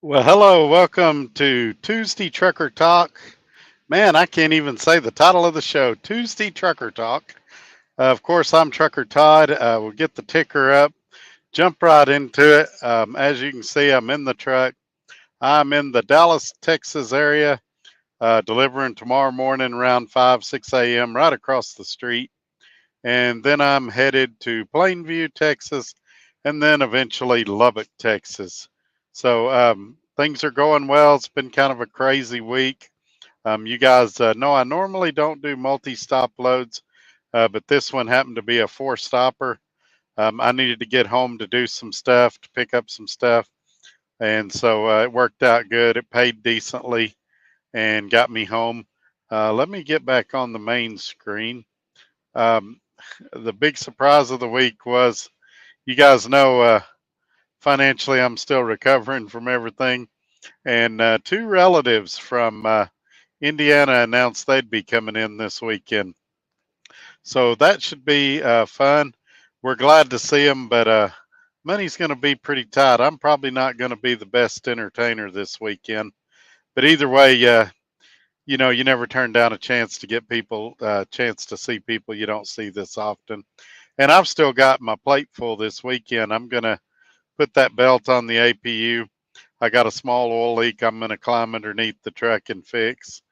Well, hello, welcome to Tuesday Trucker Talk. Man, I can't even say the title of the show, Tuesday Trucker Talk. Of course, I'm Trucker Todd. We'll get the ticker up, jump right into it. As you can see, I'm in the truck. I'm in the Dallas, Texas area, delivering tomorrow morning around 5, 6 a.m. right across the street. And then I'm headed to Plainview, Texas, and then eventually Lubbock, Texas. So things are going well. It's been kind of a crazy week. You guys know I normally don't do multi-stop loads, but this one happened to be a four-stopper. I needed to get home to do some stuff, to pick up some stuff, and so it worked out good. It paid decently and got me home. Let me get back on the main screen. Um, the big surprise of the week was, you guys know, financially I'm still recovering from everything, and two relatives from Indiana announced they'd be coming in this weekend. So that should be fun. We're glad to see them, but money's going to be pretty tight. I'm probably not going to be the best entertainer this weekend, but either way, you know, you never turn down a chance to get people, a chance to see people you don't see this often. And I've still got my plate full this weekend. I'm going to put that belt on the APU. I got a small oil leak I'm going to climb underneath the truck and fix,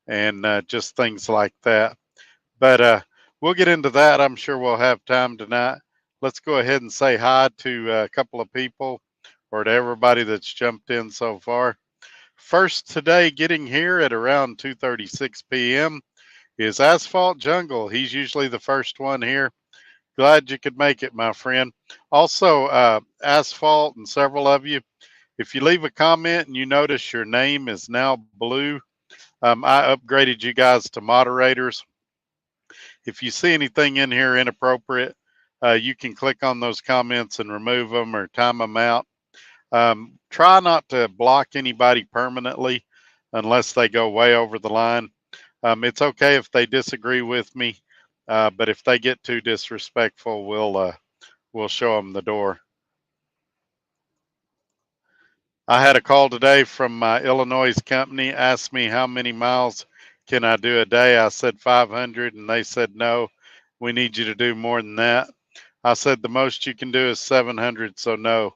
and just things like that. But we'll get into that. I'm sure we'll have time tonight. Let's go ahead and say hi to a couple of people, or to everybody that's jumped in so far. First today, getting here at around 2:36 p.m. is Asphalt Jungle. He's usually the first one here. Glad you could make it, my friend. Also, Asphalt and several of you, if you leave a comment and you notice your name is now blue, I upgraded you guys to moderators. If you see anything in here inappropriate, you can click on those comments and remove them or time them out. Try not to block anybody permanently unless they go way over the line. It's okay if they disagree with me, but if they get too disrespectful, we'll show them the door. I had a call today from my Illinois company, asked me how many miles can I do a day. I said 500, and they said no, we need you to do more than that. I said the most you can do is 700, so no,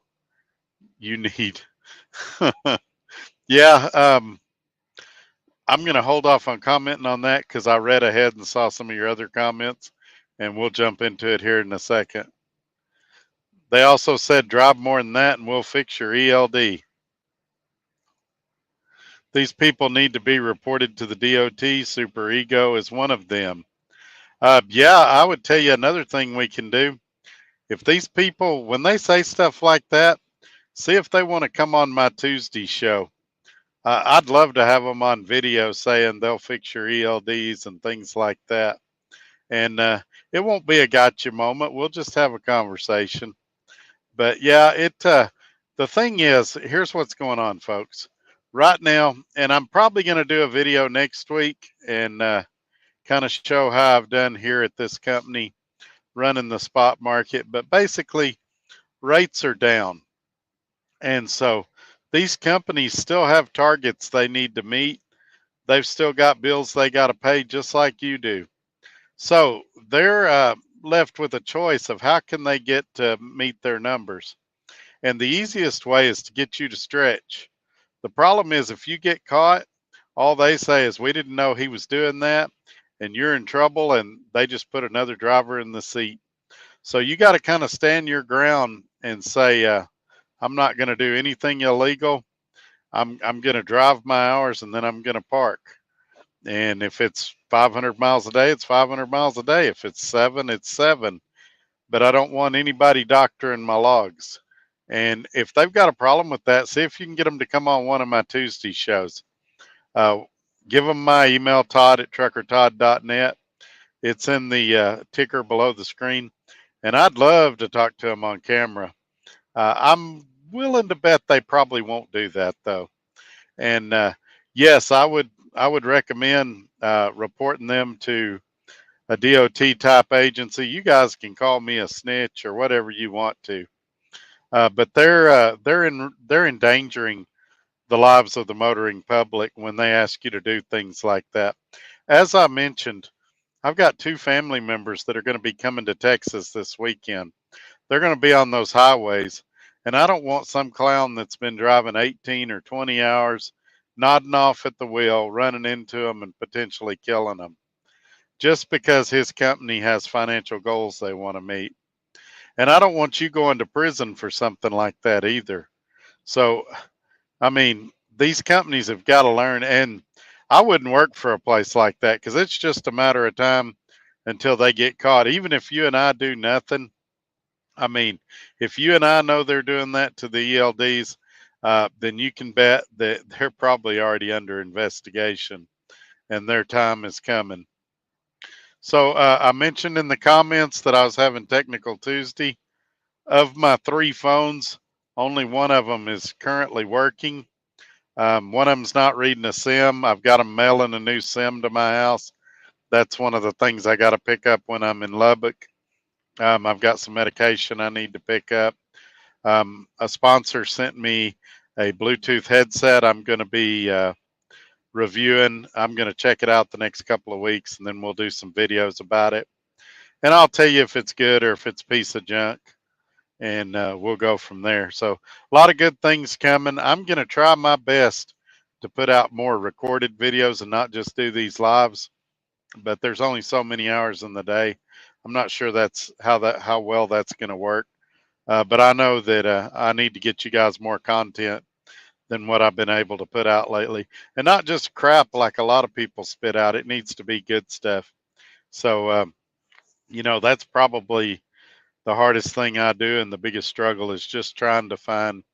you need. Yeah, I'm going to hold off on commenting on that because I read ahead and saw some of your other comments, and we'll jump into it here in a second. They also said drive more than that and we'll fix your ELD. These people need to be reported to the DOT. Super ego is one of them. Yeah, I would tell you another thing we can do. If these people, when they say stuff like that, see if they want to come on my Tuesday show. I'd love to have them on video saying they'll fix your ELDs and things like that. And it won't be a gotcha moment. We'll just have a conversation. But yeah, the thing is, here's what's going on, folks. Right now, and I'm probably going to do a video next week and kind of show how I've done here at this company running the spot market. But basically, rates are down. And so these companies still have targets they need to meet. They've still got bills they got to pay just like you do. So they're left with a choice of how can they get to meet their numbers. And the easiest way is to get you to stretch. The problem is if you get caught, all they say is we didn't know he was doing that, and you're in trouble, and they just put another driver in the seat. So you got to kind of stand your ground and say, I'm not going to do anything illegal. I'm going to drive my hours, and then I'm going to park. And if it's 500 miles a day, it's 500 miles a day. If it's 7, it's 7. But I don't want anybody doctoring my logs. And if they've got a problem with that, see if you can get them to come on one of my Tuesday shows. Give them my email, Todd at truckertodd.net. It's in the ticker below the screen. And I'd love to talk to them on camera. I'm willing to bet they probably won't do that, though. And yes, I would recommend reporting them to a DOT type agency. You guys can call me a snitch or whatever you want to, but they're endangering the lives of the motoring public when they ask you to do things like that. As I mentioned, I've got two family members that are going to be coming to Texas this weekend. They're going to be on those highways, and I don't want some clown that's been driving 18 or 20 hours, nodding off at the wheel, running into them and potentially killing them just because his company has financial goals they want to meet. And I don't want you going to prison for something like that either. So, I mean, these companies have got to learn, and I wouldn't work for a place like that because it's just a matter of time until they get caught. Even if you and I do nothing, I mean, if you and I know they're doing that to the ELDs, then you can bet that they're probably already under investigation and their time is coming. So I mentioned in the comments that I was having technical Tuesday. Of my three phones, only one of them is currently working. One of them's not reading a SIM. I've got them mailing a new SIM to my house. That's one of the things I got to pick up when I'm in Lubbock. I've got some medication I need to pick up. A sponsor sent me a Bluetooth headset I'm going to be reviewing. I'm going to check it out the next couple of weeks, and then we'll do some videos about it. And I'll tell you if it's good or if it's a piece of junk, and we'll go from there. So a lot of good things coming. I'm going to try my best to put out more recorded videos and not just do these lives, but there's only so many hours in the day. I'm not sure that's how well that's going to work. But I know that I need to get you guys more content than what I've been able to put out lately, and not just crap like a lot of people spit out. It needs to be good stuff. So, that's probably the hardest thing I do, and the biggest struggle is just trying to find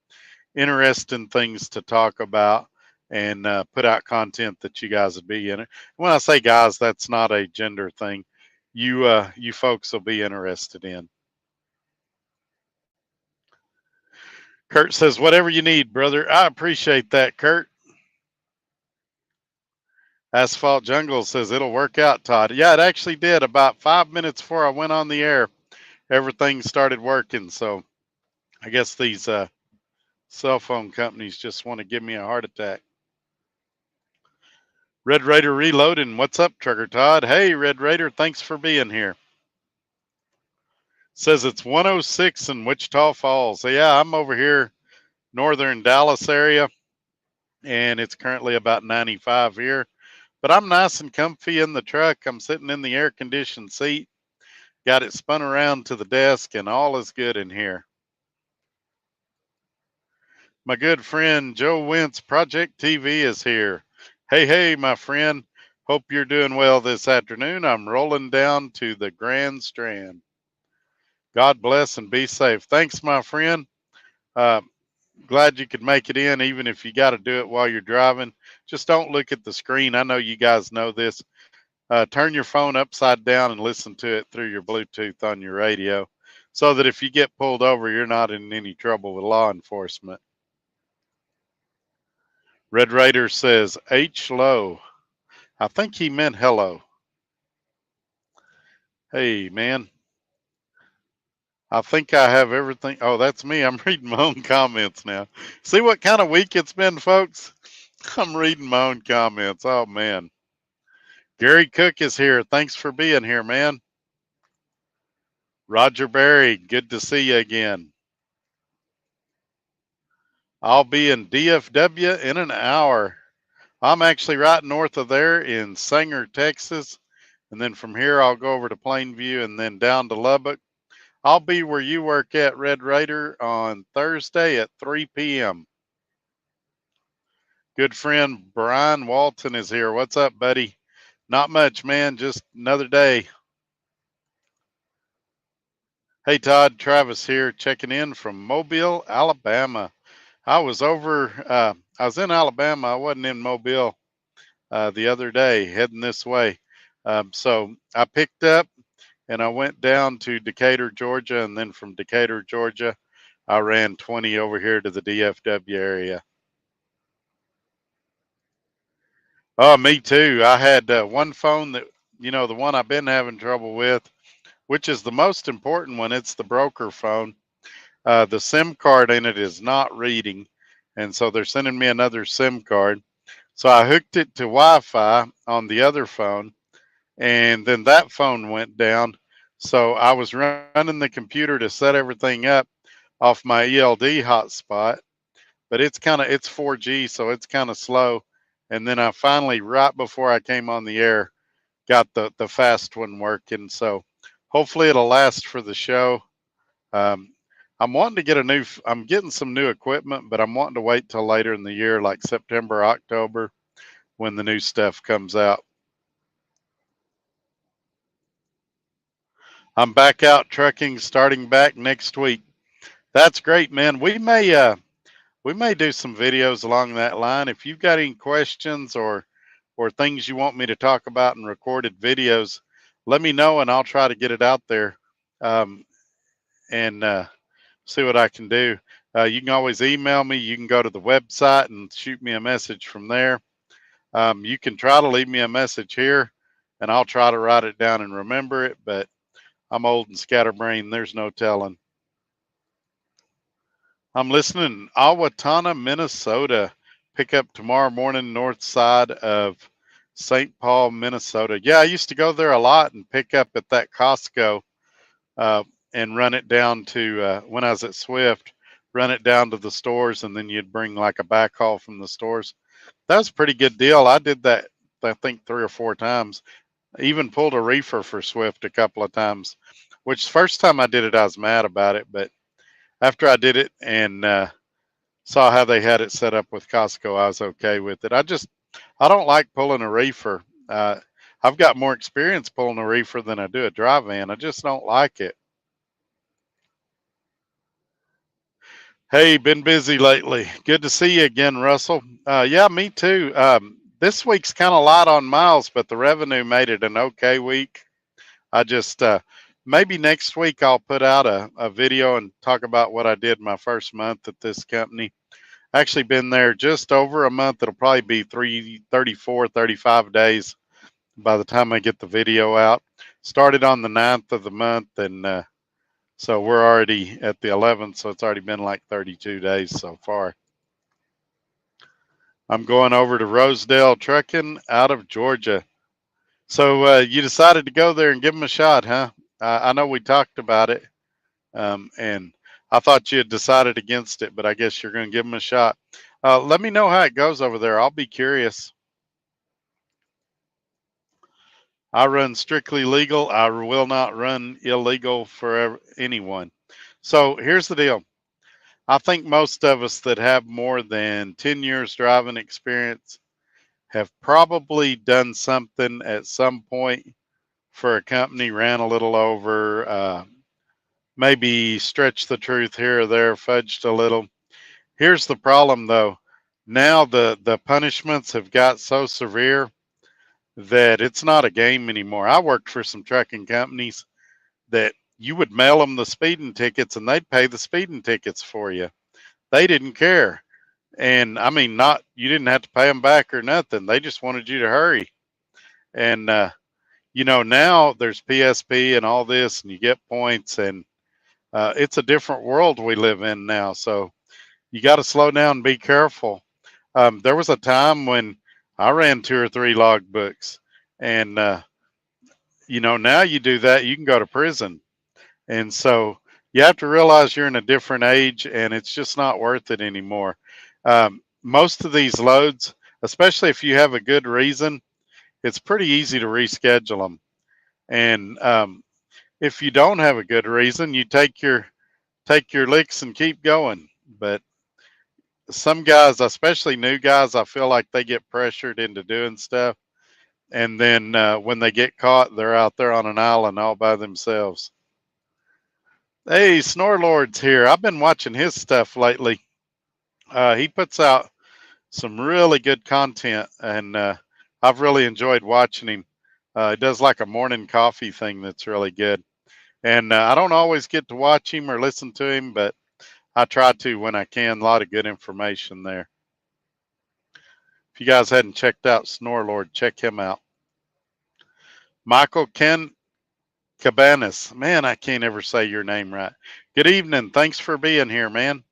interesting things to talk about and put out content that you guys would be in it. When I say guys, that's not a gender thing. You folks will be interested in. Kurt says, whatever you need, brother. I appreciate that, Kurt. Asphalt Jungle says, it'll work out, Todd. Yeah, it actually did. About 5 minutes before I went on the air, everything started working. So I guess these cell phone companies just want to give me a heart attack. Red Raider Reloading. What's up, Trucker Todd? Hey, Red Raider, thanks for being here. Says it's 106 in Wichita Falls. So yeah, I'm over here, northern Dallas area, and it's currently about 95 here. But I'm nice and comfy in the truck. I'm sitting in the air conditioned seat, got it spun around to the desk, and all is good in here. My good friend Joe Wentz, Project TV, is here. Hey, my friend. Hope you're doing well this afternoon. I'm rolling down to the Grand Strand. God bless and be safe. Thanks, my friend. Glad you could make it in, even if you got to do it while you're driving. Just don't look at the screen. I know you guys know this. Turn your phone upside down and listen to it through your Bluetooth on your radio so that if you get pulled over, you're not in any trouble with law enforcement. Red Raider says, H low. I think he meant hello. Hey, man. I think I have everything. Oh, that's me. I'm reading my own comments now. See what kind of week it's been, folks? I'm reading my own comments. Oh, man. Gary Cook is here. Thanks for being here, man. Roger Berry, good to see you again. I'll be in DFW in an hour. I'm actually right north of there in Sanger, Texas. And then from here, I'll go over to Plainview and then down to Lubbock. I'll be where you work at, Red Raider, on Thursday at 3 p.m. Good friend Brian Walton is here. What's up, buddy? Not much, man. Just another day. Hey, Todd, Travis here, checking in from Mobile, Alabama. I was in Alabama. I wasn't in Mobile the other day, heading this way. So I picked up and I went down to Decatur, Georgia, and then from Decatur, Georgia, I ran 20 over here to the DFW area. Oh, me too. I had one phone that, the one I've been having trouble with, which is the most important one. It's the broker phone. The SIM card in it is not reading, and so they're sending me another SIM card. So I hooked it to Wi-Fi on the other phone, and then that phone went down. So I was running the computer to set everything up off my ELD hotspot, but it's 4G, so it's kind of slow. And then I finally, right before I came on the air, got the fast one working. So hopefully it'll last for the show. Um, I'm wanting to get I'm getting some new equipment, but I'm wanting to wait till later in the year, like September, October, when the new stuff comes out. I'm back out trucking starting back next week. That's great, man. We may do some videos along that line. If you've got any questions or things you want me to talk about in recorded videos, let me know and I'll try to get it out there, and see what I can do. You can always email me. You can go to the website and shoot me a message from there. You can try to leave me a message here, and I'll try to write it down and remember it. But I'm old and scatterbrained. There's no telling. I'm listening in Owatonna, Minnesota. Pick up tomorrow morning, north side of St. Paul, Minnesota. Yeah, I used to go there a lot and pick up at that Costco, uh, and run it down to, when I was at Swift, run it down to the stores, and then you'd bring like a backhaul from the stores. That was a pretty good deal. I did that, I think, 3 or 4 times. I even pulled a reefer for Swift a couple of times, which the first time I did it, I was mad about it. But after I did it and saw how they had it set up with Costco, I was okay with it. I don't like pulling a reefer. I've got more experience pulling a reefer than I do a dry van. I just don't like it. Hey, been busy lately. Good to see you again, Russell. Yeah, me too. This week's kind of light on miles, but the revenue made it an okay week. I just, maybe next week I'll put out a video and talk about what I did my first month at this company. Actually been there just over a month. It'll probably be 34, 35 days by the time I get the video out. Started on the 9th of the month, and so we're already at the 11th, so it's already been like 32 days so far. I'm going over to Rosedale Trucking out of Georgia. So you decided to go there and give them a shot, huh? I know we talked about it, and I thought you had decided against it, but I guess you're going to give them a shot. Let me know how it goes over there. I'll be curious. I run strictly legal. I will not run illegal for anyone. So here's the deal. I think most of us that have more than 10 years driving experience have probably done something at some point for a company, ran a little over, maybe stretched the truth here or there, fudged a little. Here's the problem though. Now the punishments have got so severe that it's not a game anymore. I worked for some trucking companies that you would mail them the speeding tickets and they'd pay the speeding tickets for you. They didn't care. And I mean, not, you didn't have to pay them back or nothing. They just wanted you to hurry. And, now there's PSP and all this, and you get points, and it's a different world we live in now. So you got to slow down and be careful. There was a time when I ran 2 or 3 logbooks, and now you do that, you can go to prison. And so you have to realize you're in a different age, and it's just not worth it anymore. Most of these loads, especially if you have a good reason, it's pretty easy to reschedule them. And if you don't have a good reason, you take your licks and keep going. But some guys, especially new guys, I feel like they get pressured into doing stuff, and then when they get caught, they're out there on an island all by themselves. Hey, Snorlord's here. I've been watching his stuff lately. He puts out some really good content, and I've really enjoyed watching him. He does like a morning coffee thing that's really good. And I don't always get to watch him or listen to him, but I try to when I can. A lot of good information there. If you guys hadn't checked out Snorlord, check him out. Michael Ken Cabanas. Man, I can't ever say your name right. Good evening. Thanks for being here, man.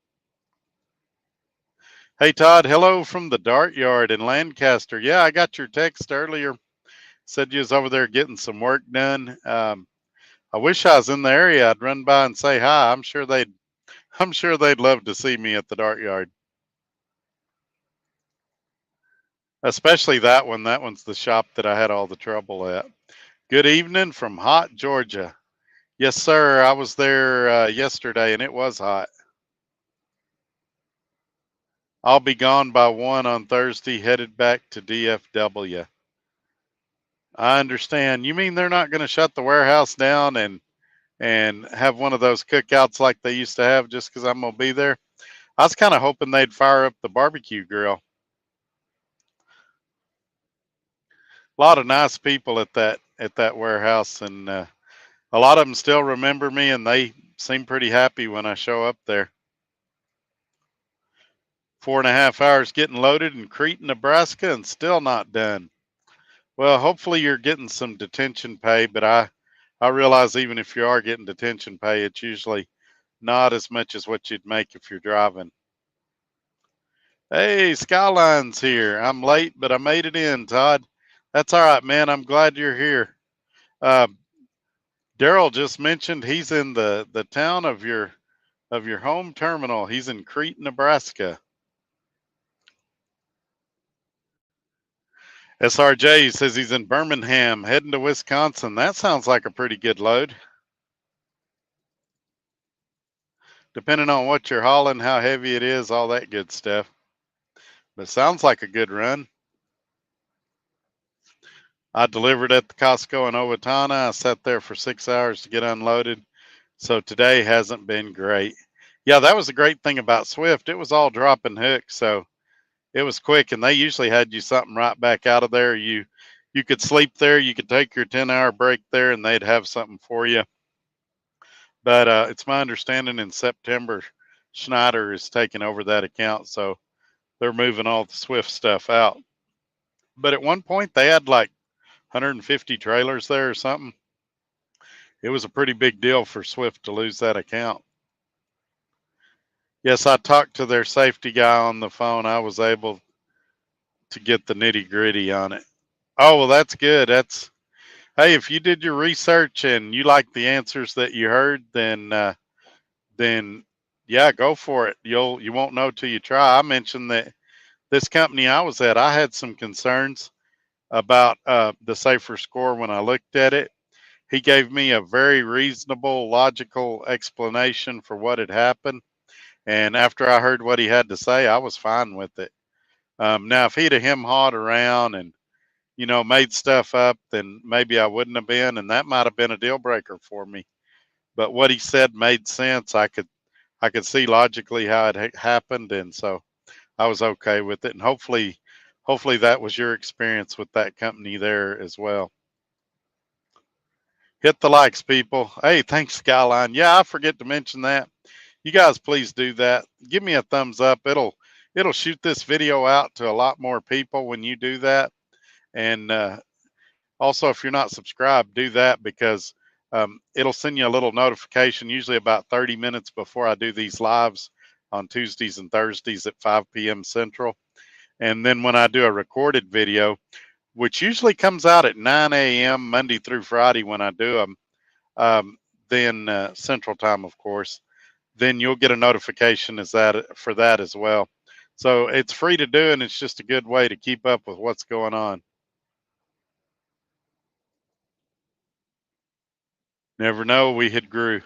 Hey Todd, hello from the Dart Yard in Lancaster. Yeah, I got your text earlier. Said you was over there getting some work done. I wish I was in the area. I'd run by and say hi. I'm sure they'd love to see me at the Dart Yard. Especially that one. That one's the shop that I had all the trouble at. Good evening from hot Georgia. Yes, sir. I was there yesterday and it was hot. I'll be gone by 1 on Thursday, headed back to DFW. I understand. You mean they're not going to shut the warehouse down and have one of those cookouts like they used to have just because I'm going to be there? I was kind of hoping they'd fire up the barbecue grill. A lot of nice people at that warehouse, and a lot of them still remember me, and they seem pretty happy when I show up there. 4.5 hours getting loaded in Cretan, Nebraska, and still not done. Well, hopefully you're getting some detention pay, but I realize even if you are getting detention pay, it's usually not as much as what you'd make if you're driving. Hey, Skyline's here. I'm late, but I made it in, Todd. That's all right, man. I'm glad you're here. Uh, Daryl just mentioned he's in the town of your home terminal. He's in Crete, Nebraska. SRJ says he's in Birmingham, heading to Wisconsin. That sounds like a pretty good load. Depending on what you're hauling, how heavy it is, all that good stuff. But sounds like a good run. I delivered at the Costco in Owatonna. I sat there for 6 hours to get unloaded. So today hasn't been great. Yeah, that was the great thing about Swift. It was all drop and hook, so it was quick, and they usually had you something right back out of there. You could sleep there, you could take your 10-hour break there, and they'd have something for you. But it's my understanding in September, Schneider is taking over that account, so they're moving all the Swift stuff out. But at one point, they had like 150 trailers there or something. It was a pretty big deal for Swift to lose that account. Yes, I talked to their safety guy on the phone. I was able to get the nitty gritty on it. Oh, well, that's good. Hey, if you did your research and you like the answers that you heard, then yeah, go for it. You won't know till you try. I mentioned that this company I was at, I had some concerns about the safer score when I looked at it. He gave me a very reasonable, logical explanation for what had happened. And after I heard what he had to say, I was fine with it. Now, if he'd have hawed around and made stuff up, then maybe I wouldn't have been, and that might have been a deal breaker for me. But what he said made sense. I could see logically how it happened, and so I was okay with it. And hopefully that was your experience with that company there as well. Hit the likes, people. Hey, thanks, Skyline. Yeah, I forget to mention that. You guys, please do that. Give me a thumbs up. It'll shoot this video out to a lot more people when you do that. And also, if you're not subscribed, do that because it'll send you a little notification, usually about 30 minutes before I do these lives on Tuesdays and Thursdays at 5 p.m. Central. And then when I do a recorded video, which usually comes out at 9 a.m. Monday through Friday when I do them, then Central Time, of course, then you'll get a notification for that as well. So it's free to do, and it's just a good way to keep up with what's going on. Never know, we had grew.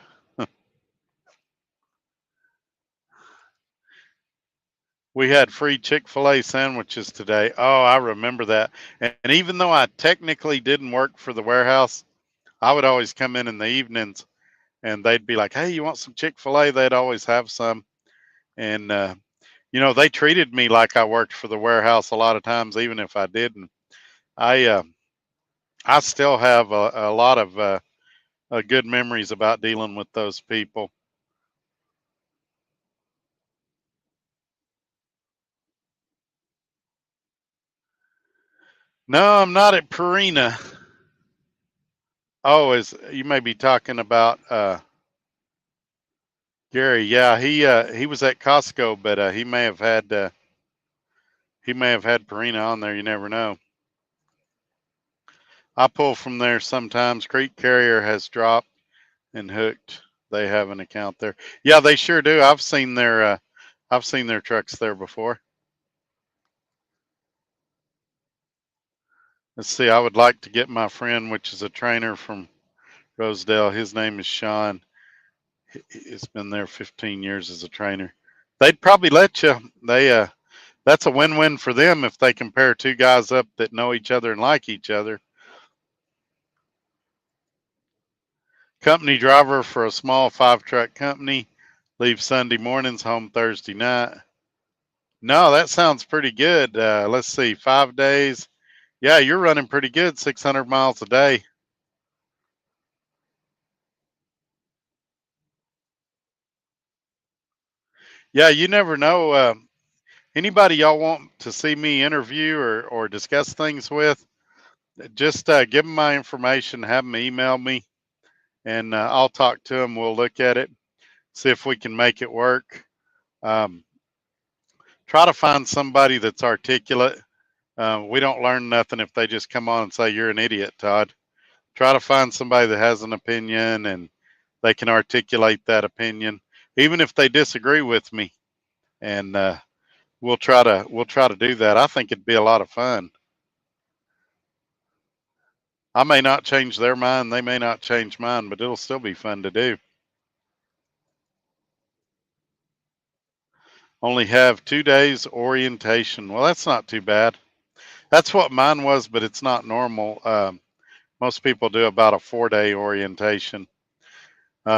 We had free Chick-fil-A sandwiches today. Oh, I remember that. And even though I technically didn't work for the warehouse, I would always come in the evenings and they'd be like, "Hey, you want some Chick-fil-A?" They'd always have some. And they treated me like I worked for the warehouse a lot of times, even if I didn't. I still have a lot of good memories about dealing with those people. No, I'm not at Purina. Oh, is you may be talking about Gary? Yeah, he was at Costco, but he may have had. He may have had Purina on there. You never know. I pull from there sometimes. Creek Carrier has dropped and hooked. They have an account there. Yeah, they sure do. I've seen their trucks there before. Let's see. I would like to get my friend, which is a trainer from Rosedale. His name is Sean. He's been there 15 years as a trainer. They'd probably let you. That's a win-win for them if they compare two guys up that know each other and like each other. Company driver for a small 5-truck company. Leave Sunday mornings, home Thursday night. No, that sounds pretty good. Let's see, 5 days. Yeah, you're running pretty good, 600 miles a day. Yeah, you never know. Anybody y'all want to see me interview or discuss things with, just give them my information, have them email me, and I'll talk to them. We'll look at it, see if we can make it work. Um, Try to find somebody that's articulate. We don't learn nothing if they just come on and say, "You're an idiot, Todd." Try to find somebody that has an opinion and they can articulate that opinion, even if they disagree with me. And we'll try to do that. I think it'd be a lot of fun. I may not change their mind, they may not change mine, but it'll still be fun to do. Only have 2 days orientation. Well, that's not too bad. That's what mine was, but it's not normal. Most people do about a 4 day orientation.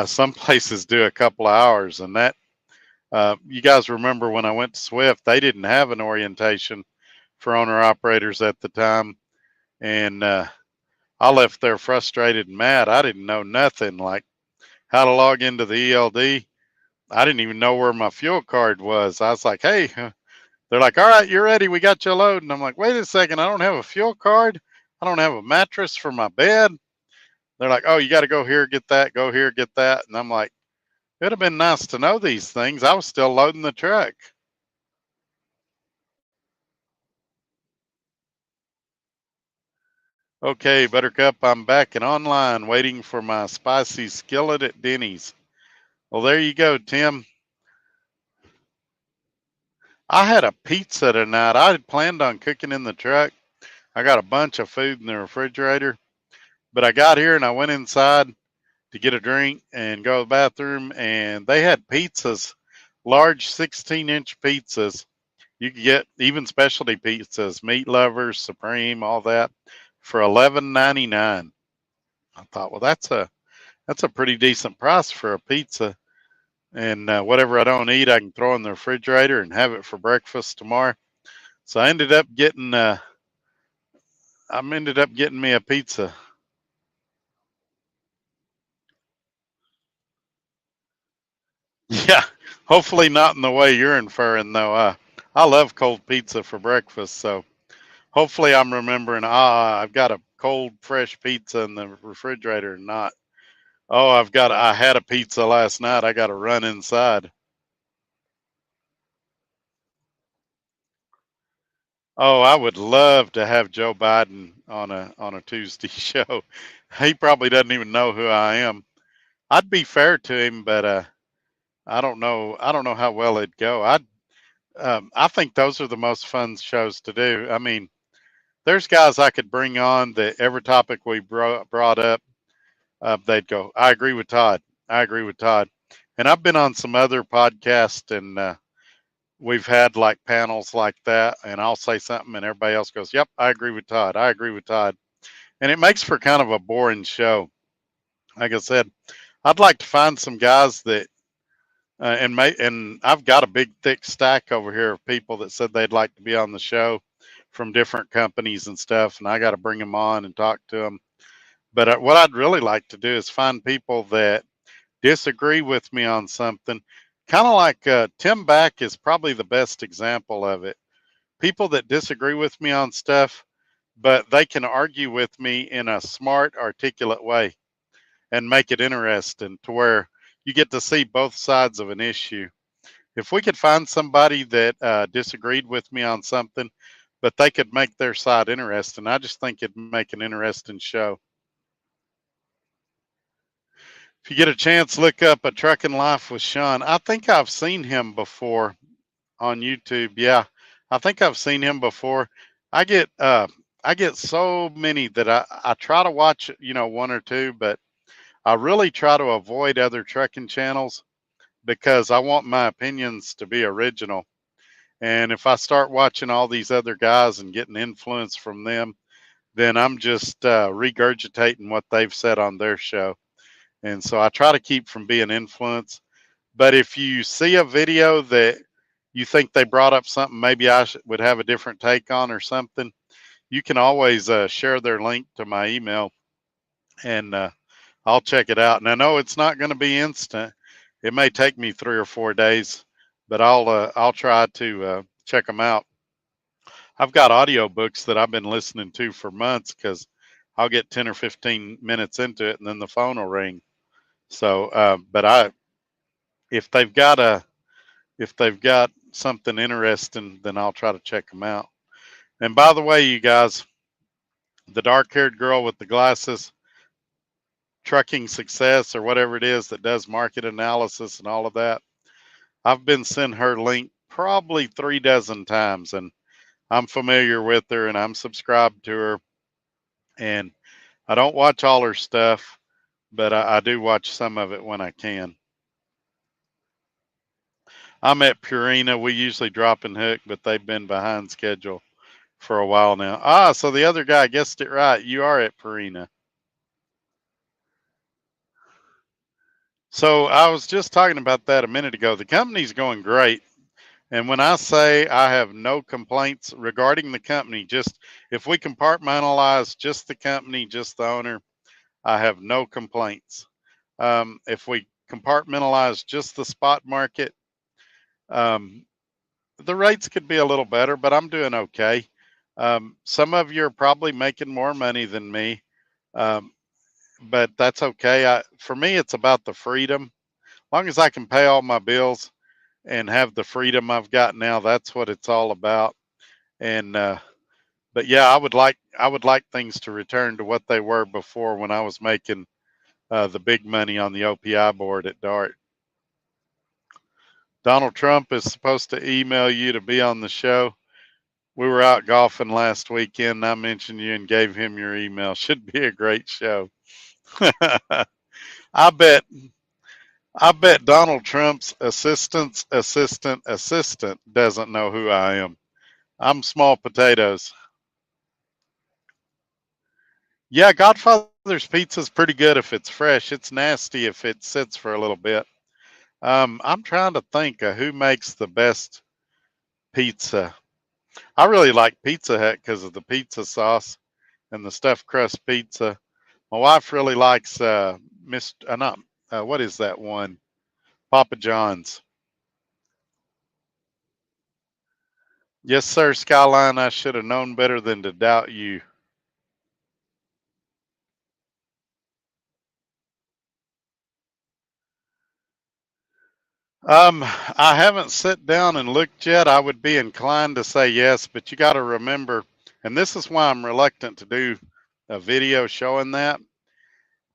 Some places do a couple of hours, and that you guys remember when I went to Swift, they didn't have an orientation for owner operators at the time, and I left there frustrated and mad. I didn't know nothing like how to log into the ELD. I didn't even know where my fuel card was. I was like, "Hey," they're like, "All right, you're ready. We got you a load." And I'm like, "Wait a second, I don't have a fuel card. I don't have a mattress for my bed." They're like, "Oh, you got to go here, get that, go here, get that." And I'm like, it'd have been nice to know these things. I was still loading the truck. Okay, Buttercup, I'm back and online waiting for my spicy skillet at Denny's. Well, there you go, Tim. I had a pizza tonight. I had planned on cooking in the truck. I got a bunch of food in the refrigerator, but I got here and I went inside to get a drink and go to the bathroom, and they had pizzas, large 16-inch pizzas. You could get even specialty pizzas, meat lovers, supreme, all that, for $11.99. I thought, well, that's a pretty decent price for a pizza. And whatever I don't eat, I can throw in the refrigerator and have it for breakfast tomorrow. So I ended up getting me a pizza. Yeah, hopefully not in the way you're inferring, though. I love cold pizza for breakfast, so hopefully I'm remembering. I've got a cold, fresh pizza in the refrigerator, and not. Oh, I had a pizza last night. I got to run inside. Oh, I would love to have Joe Biden on a Tuesday show. He probably doesn't even know who I am. I'd be fair to him, but I don't know. I don't know how well it'd go. I think those are the most fun shows to do. I mean, there's guys I could bring on that every topic we brought up, they'd go, "I agree with Todd. I agree with Todd." And I've been on some other podcasts, and we've had like panels like that, and I'll say something, and everybody else goes, "Yep, I agree with Todd. I agree with Todd." And it makes for kind of a boring show. Like I said, I'd like to find some guys that and I've got a big thick stack over here of people that said they'd like to be on the show from different companies and stuff, and I got to bring them on and talk to them. But what I'd really like to do is find people that disagree with me on something, kind of like Tim Back is probably the best example of it. People that disagree with me on stuff, but they can argue with me in a smart, articulate way and make it interesting to where you get to see both sides of an issue. If we could find somebody that disagreed with me on something, but they could make their side interesting, I just think it'd make an interesting show. If you get a chance, look up A Trucking Life with Sean. I think I've seen him before on YouTube. Yeah, I think I've seen him before. I get uh, I get so many that I try to watch, one or two, but I really try to avoid other trucking channels because I want my opinions to be original. And if I start watching all these other guys and getting influence from them, then I'm just regurgitating what they've said on their show. And so I try to keep from being influenced. But if you see a video that you think they brought up something maybe would have a different take on or something, you can always share their link to my email, and I'll check it out. And I know it's not going to be instant. It may take me 3 or 4 days, but I'll try to check them out. I've got audiobooks that I've been listening to for months because I'll get 10 or 15 minutes into it and then the phone will ring. So, but if they've got a if they've got something interesting, then I'll try to check them out. And by the way, you guys, the dark-haired girl with the glasses, Trucking Success or whatever it is that does market analysis and all of that, I've been sent her link probably 3 dozen times, and I'm familiar with her and I'm subscribed to her. And I don't watch all her stuff, but I do watch some of it when I can. I'm at Purina. We usually drop and hook, but they've been behind schedule for a while now. So the other guy guessed it right. You are at Purina. So I was just talking about that a minute ago. The company's going great. And when I say I have no complaints regarding the company, just if we compartmentalize just the company, just the owner, I have no complaints. If we compartmentalize just the spot market, um, the rates could be a little better, but I'm doing okay. Some of you are probably making more money than me, um, but that's okay. For me, it's about the freedom. As long as I can pay all my bills and have the freedom I've got now, that's what it's all about. And but yeah, I would like things to return to what they were before when I was making the big money on the OPI board at Dart. Donald Trump is supposed to email you to be on the show. We were out golfing last weekend. I mentioned you and gave him your email. Should be a great show. I bet I bet Donald Trump's assistant doesn't know who I am. I'm small potatoes. Yeah, Godfather's pizza is pretty good if it's fresh. It's nasty if it sits for a little bit. I'm trying to think of who makes the best pizza. I really like Pizza Hut because of the pizza sauce and the stuffed crust pizza. My wife really likes not what is that one? Papa John's. Yes, sir, Skyline. I should have known better than to doubt you. I haven't sat down and looked yet. I would be inclined to say yes, but you got to remember, and this is why I'm reluctant to do a video showing that.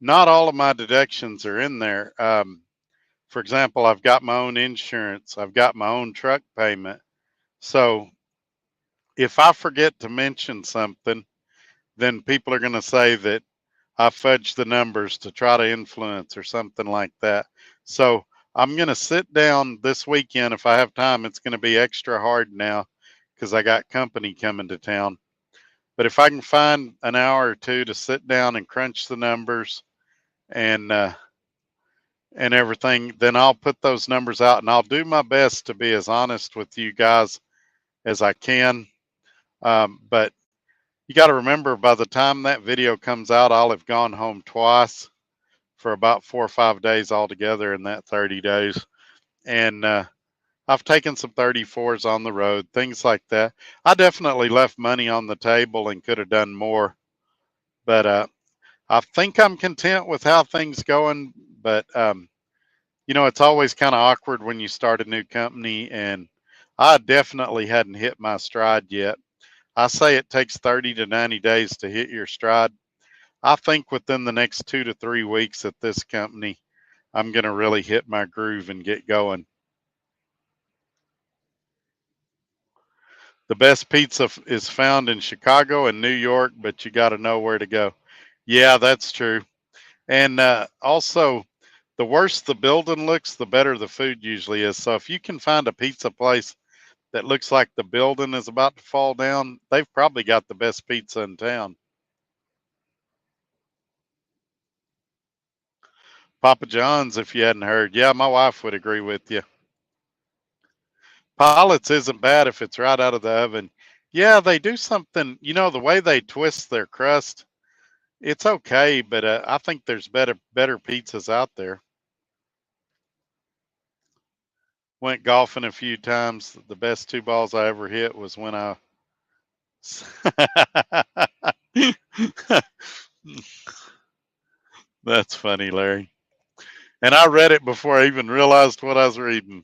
Not all of my deductions are in there. For example, I've got my own insurance. I've got my own truck payment. So if I forget to mention something, then people are going to say that I fudged the numbers to try to influence or something like that. So I'm going to sit down this weekend. If I have time, it's going to be extra hard now because I got company coming to town. But if I can find an hour or two to sit down and crunch the numbers and everything, then I'll put those numbers out and I'll do my best to be as honest with you guys as I can. But you got to remember, by the time that video comes out, I'll have gone home twice for about 4 or 5 days altogether in that 30 days. And I've taken some 34s on the road, things like that. I definitely left money on the table and could have done more. But I think I'm content with how things going. But It's always kind of awkward when you start a new company, and I definitely hadn't hit my stride yet. I say it takes 30 to 90 days to hit your stride. I think within the next 2 to 3 weeks at this company, I'm going to really hit my groove and get going. The best pizza is found in Chicago and New York, but you got to know where to go. Yeah, that's true. And also, the worse the building looks, the better the food usually is. So if you can find a pizza place that looks like the building is about to fall down, they've probably got the best pizza in town. Papa John's, if you hadn't heard. Yeah, my wife would agree with you. Pilots isn't bad if it's right out of the oven. Yeah, they do something, the way they twist their crust, it's okay, but I think there's better pizzas out there. Went golfing a few times. The best two balls I ever hit was when I That's funny, Larry. And I read it before I even realized what I was reading.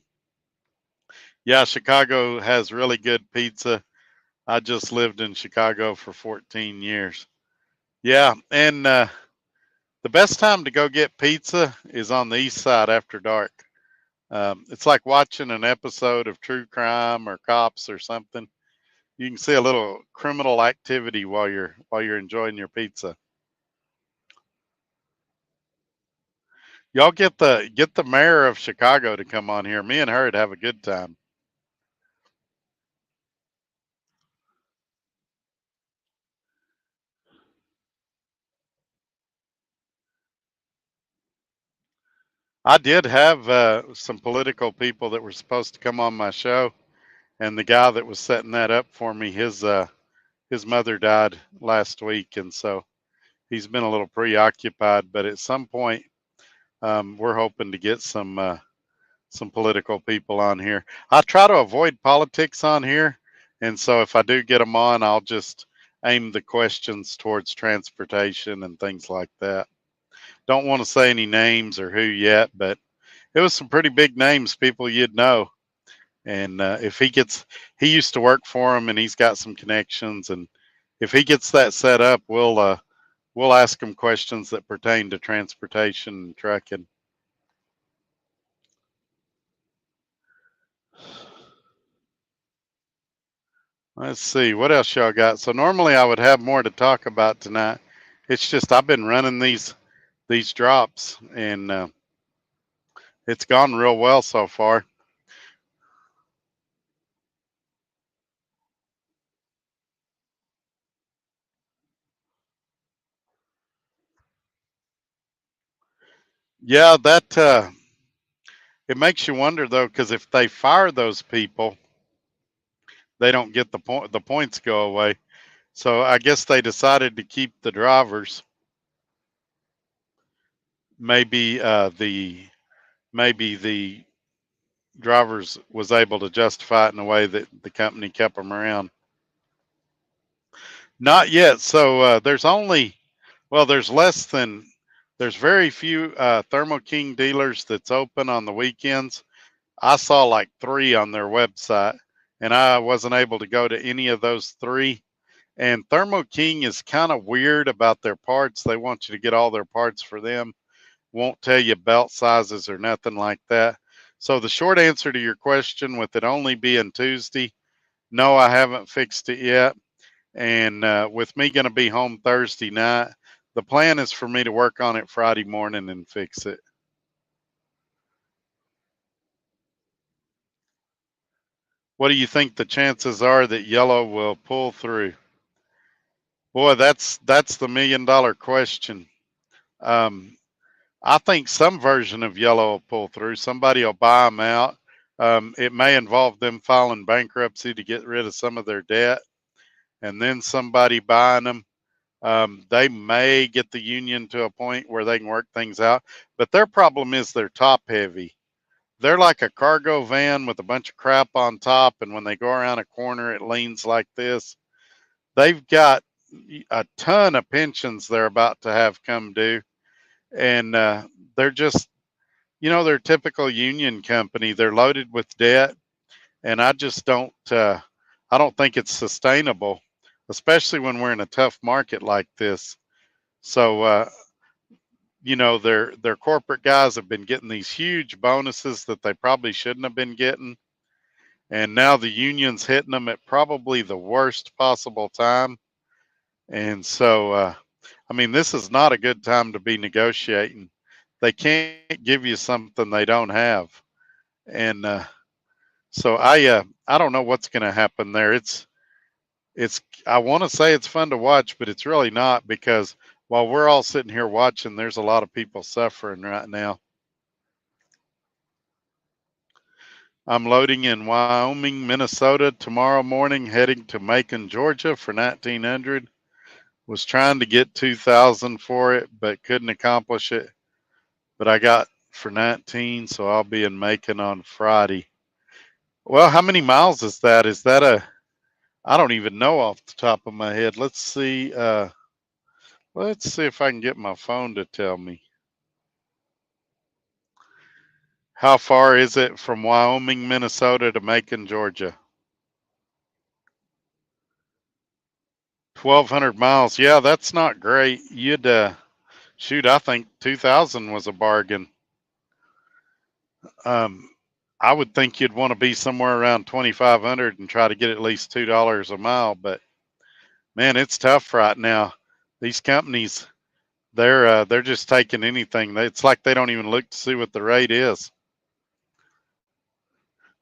Yeah, Chicago has really good pizza. I just lived in Chicago for 14 years. Yeah, and the best time to go get pizza is on the east side after dark. It's like watching an episode of True Crime or Cops or something. You can see a little criminal activity while you're enjoying your pizza. Y'all get the mayor of Chicago to come on here. Me and her'd have a good time. I did have some political people that were supposed to come on my show, and the guy that was setting that up for me, his mother died last week, and so he's been a little preoccupied. But at some point, we're hoping to get some political people on here. I try to avoid politics on here, and so if I do get them on, I'll just aim the questions towards transportation and things like that. Don't want to say any names or who yet, but it was some pretty big names, people you'd know. And if he used to work for him, and he's got some connections. And if he gets that set up, we'll ask him questions that pertain to transportation and trucking. Let's see what else y'all got. So normally I would have more to talk about tonight. It's just I've been running these drops, and it's gone real well so far. Yeah, that it makes you wonder though, because if they fire those people, they don't get the point. The points go away. So I guess they decided to keep the drivers. Maybe the drivers was able to justify it in a way that the company kept them around. Not yet. So there's less than there's very few Thermo King dealers that's open on the weekends. I saw like three on their website, and I wasn't able to go to any of those three. And Thermo King is kind of weird about their parts. They want you to get all their parts for them, won't tell you belt sizes or nothing like that. So the short answer to your question, with it only being Tuesday, no, I haven't fixed it yet. And with me going to be home Thursday night, the plan is for me to work on it Friday morning and fix it. What do you think the chances are that yellow will pull through? Boy, that's the $1 million question. Um, I think some version of yellow will pull through. Somebody will buy them out. It may involve them filing bankruptcy to get rid of some of their debt, and then somebody buying them. They may get the union to a point where they can work things out, but their problem is they're top heavy. They're like a cargo van with a bunch of crap on top, and when they go around a corner, it leans like this. They've got a ton of pensions they're about to have come due, and they're just they're a typical union company. They're loaded with debt, and I don't think it's sustainable, especially when we're in a tough market like this. So, their corporate guys have been getting these huge bonuses that they probably shouldn't have been getting, and now the union's hitting them at probably the worst possible time. And so, this is not a good time to be negotiating. They can't give you something they don't have, and so I don't know what's going to happen there. It's I want to say it's fun to watch, but it's really not, because while we're all sitting here watching, there's a lot of people suffering right now. I'm loading in Wyoming, Minnesota tomorrow morning, heading to Macon, Georgia for 1900. Was trying to get 2000 for it, but couldn't accomplish it. But I got for 19, so I'll be in Macon on Friday. Well, how many miles is that? Is that I don't even know off the top of my head. Let's see. Let's see if I can get my phone to tell me. How far is it from Wyoming, Minnesota to Macon, Georgia? 1,200 miles. Yeah, that's not great. You'd shoot. I think 2,000 was a bargain. Um, I would think you'd want to be somewhere around 2,500 and try to get at least $2 a mile. But man, it's tough right now. These companies, they're just taking anything. It's like they don't even look to see what the rate is.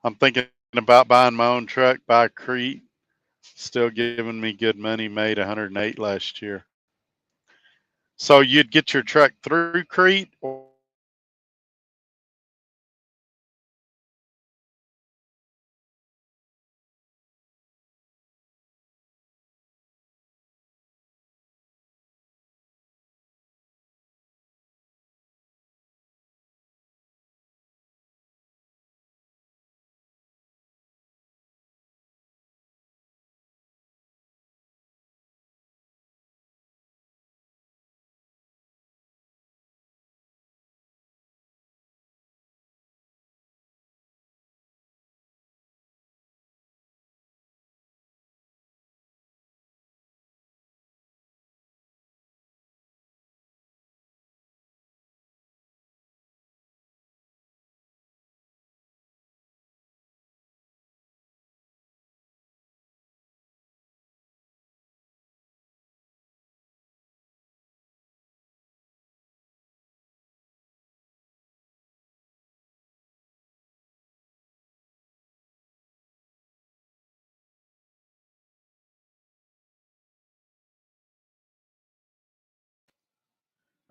I'm thinking about buying my own truck, buy Crete. Still giving me good money. Made 108 last year. So you'd get your truck through Crete, or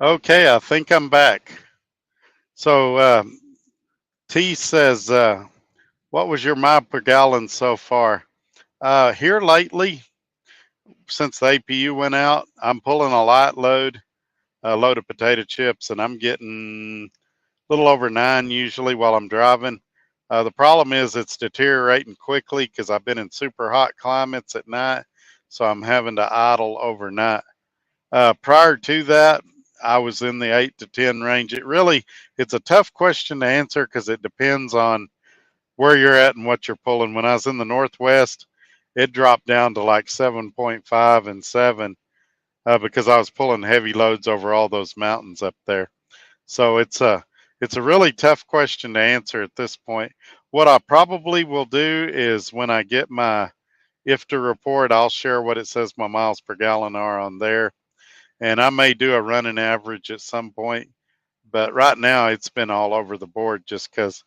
okay, I think I'm back. So T says, what was your mile per gallon so far? Here lately, since the APU went out, I'm pulling a light load, a load of potato chips, and I'm getting a little over 9 usually while I'm driving. The problem is it's deteriorating quickly because I've been in super hot climates at night, so I'm having to idle overnight. Prior to that, I was in the 8 to 10 range. It's a tough question to answer because it depends on where you're at and what you're pulling. When I was in the Northwest, it dropped down to like 7.5 and 7 because I was pulling heavy loads over all those mountains up there. So it's a really tough question to answer at this point. What I probably will do is when I get my IFTA report, I'll share what it says my miles per gallon are on there. And I may do a running average at some point. But right now it's been all over the board just because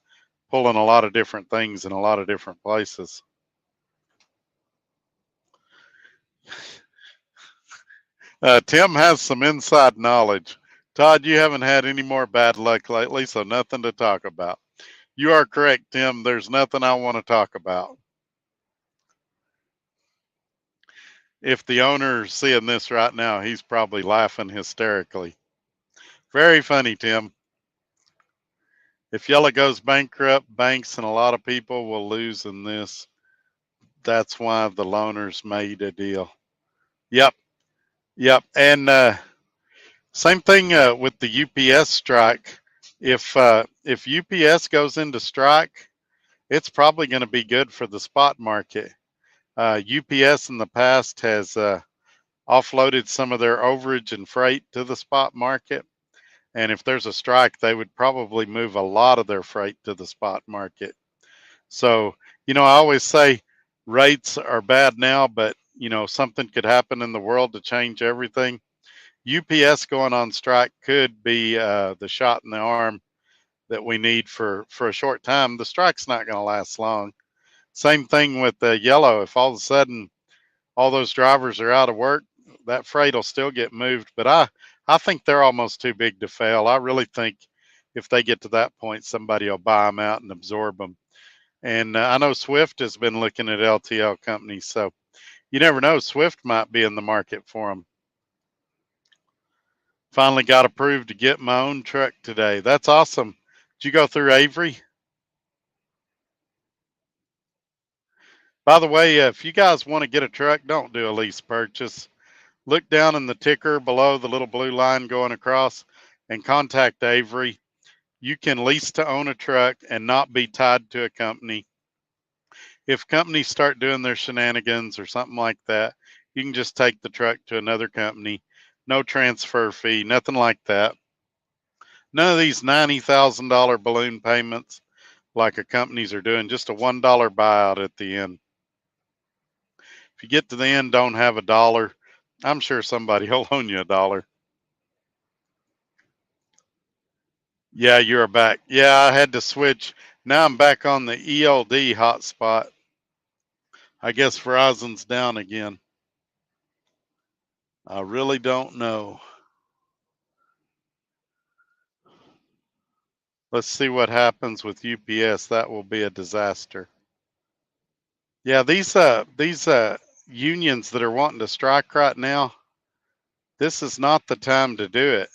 pulling a lot of different things in a lot of different places. Tim has some inside knowledge. Todd, you haven't had any more bad luck lately, so nothing to talk about. You are correct, Tim. There's nothing I want to talk about. If the owner's seeing this right now, he's probably laughing hysterically. Very funny, Tim. If Yellow goes bankrupt, banks and a lot of people will lose in this. That's why the loaners made a deal. Yep, yep. And same thing with the UPS strike. if UPS goes into strike, it's probably going to be good for the spot market. UPS in the past has offloaded some of their overage and freight to the spot market. And if there's a strike, they would probably move a lot of their freight to the spot market. So, I always say rates are bad now, but, something could happen in the world to change everything. UPS going on strike could be the shot in the arm that we need for a short time. The strike's not going to last long. Same thing with the yellow. If all of a sudden all those drivers are out of work, that freight will still get moved. But I think they're almost too big to fail. I really think if they get to that point, somebody will buy them out and absorb them. And I know Swift has been looking at LTL companies, so you never know. Swift might be in the market for them. Finally got approved to get my own truck today. That's awesome. Did you go through Avery? By the way, if you guys want to get a truck, don't do a lease purchase. Look down in the ticker below the little blue line going across and contact Avery. You can lease to own a truck and not be tied to a company. If companies start doing their shenanigans or something like that, you can just take the truck to another company. No transfer fee, nothing like that. None of these $90,000 balloon payments like a companies are doing, just a $1 buyout at the end. If you get to the end, don't have a dollar, I'm sure somebody will loan you a dollar. Yeah, you're back. Yeah, I had to switch. Now I'm back on the ELD hotspot. I guess Verizon's down again. I really don't know. Let's see what happens with UPS. That will be a disaster. Yeah, these unions that are wanting to strike right now, this is not the time to do it.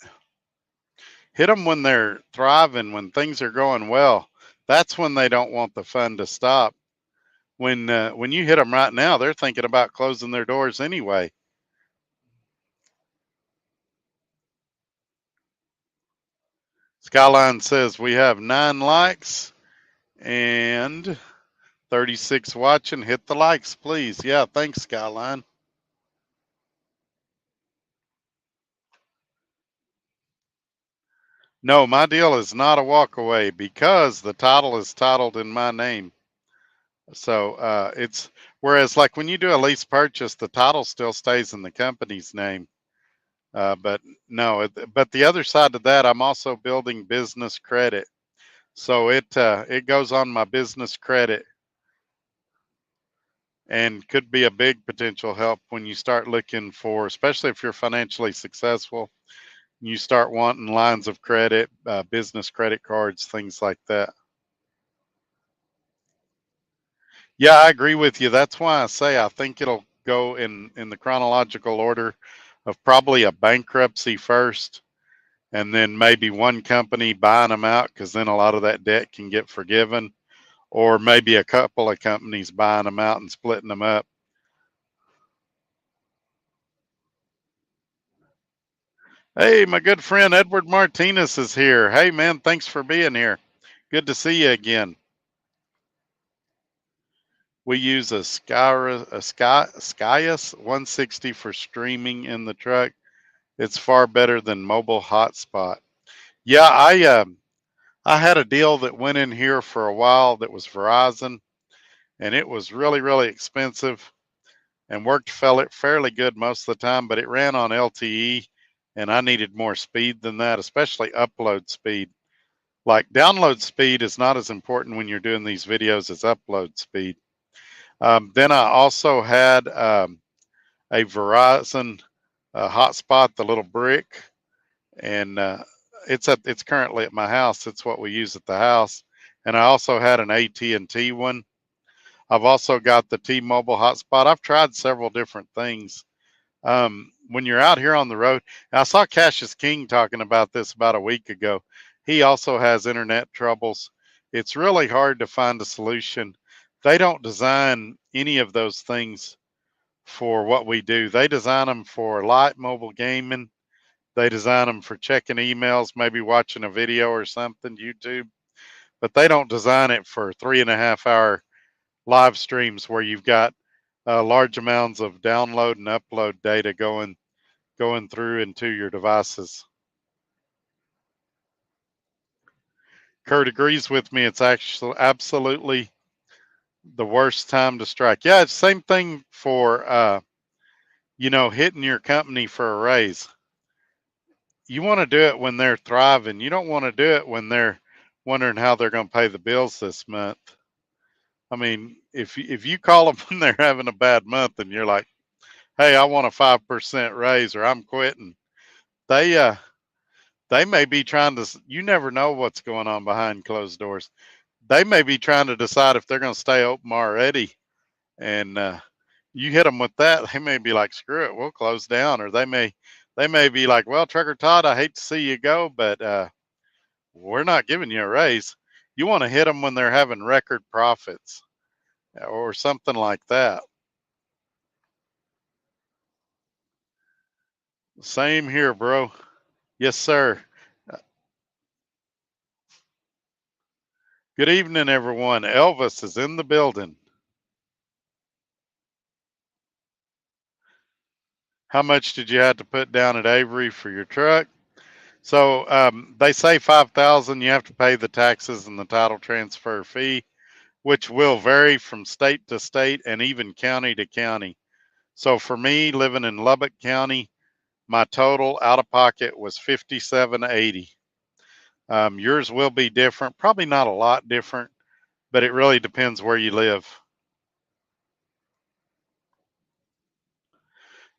Hit them when they're thriving, when things are going well. That's when they don't want the fun to stop. When you hit them right now, they're thinking about closing their doors anyway. Skyline says we have 9 likes and 36 watching. Hit the likes, please. Yeah, thanks, Skyline. No, my deal is not a walkaway because the title is titled in my name. So it's whereas like when you do a lease purchase, the title still stays in the company's name. But no, but the other side of that, I'm also building business credit. So it goes on my business credit and could be a big potential help when you start looking for, especially if you're financially successful, you start wanting lines of credit, business credit cards, things like that. Yeah, I agree with you. That's why I say I think it'll go in the chronological order of probably a bankruptcy first, and then maybe one company buying them out because then a lot of that debt can get forgiven, or maybe a couple of companies buying them out and splitting them up. Hey, my good friend Edward Martinez is here. Hey, man, thanks for being here. Good to see you again. We use a Skyus 160 for streaming in the truck. It's far better than mobile hotspot. Yeah, I had a deal that went in here for a while that was Verizon, and it was really really expensive and worked fairly good most of the time, but it ran on LTE, and I needed more speed than that, especially upload speed. Like download speed is not as important when you're doing these videos as upload speed. Then I also had a Verizon hotspot, the little brick, and it's currently at my house. It's what we use at the house. And I also had an AT&T one. I've also got the T-Mobile hotspot. I've tried several different things. When you're out here on the road, I saw Cassius King talking about this about a week ago. He also has internet troubles. It's really hard to find a solution. They don't design any of those things for what we do. They design them for light mobile gaming. They design them for checking emails, maybe watching a video or something, YouTube. but they don't design it for 3.5 hour live streams where you've got large amounts of download and upload data going through into your devices. Kurt agrees with me. It's actually absolutely the worst time to strike. Yeah, it's same thing for hitting your company for a raise. You want to do it when they're thriving. You don't want to do it when they're wondering how they're going to pay the bills this month. I mean, if you call them when they're having a bad month and you're like, "Hey, I want a 5% raise or I'm quitting," they they may be trying to. You never know what's going on behind closed doors. They may be trying to decide if they're going to stay open already, and you hit them with that, they may be like, "Screw it, we'll close down," or they may be like, "Well, Trucker Todd, I hate to see you go, but we're not giving you a raise." You want to hit them when they're having record profits or something like that. Same here, bro. Yes, sir. Good evening, everyone. Elvis is in the building. How much did you have to put down at Avery for your truck? So they say 5,000. You have to pay the taxes and the title transfer fee, which will vary from state to state and even county to county. So for me, living in Lubbock County, my total out of pocket was 57.80. Yours will be different, probably not a lot different, but it really depends where you live.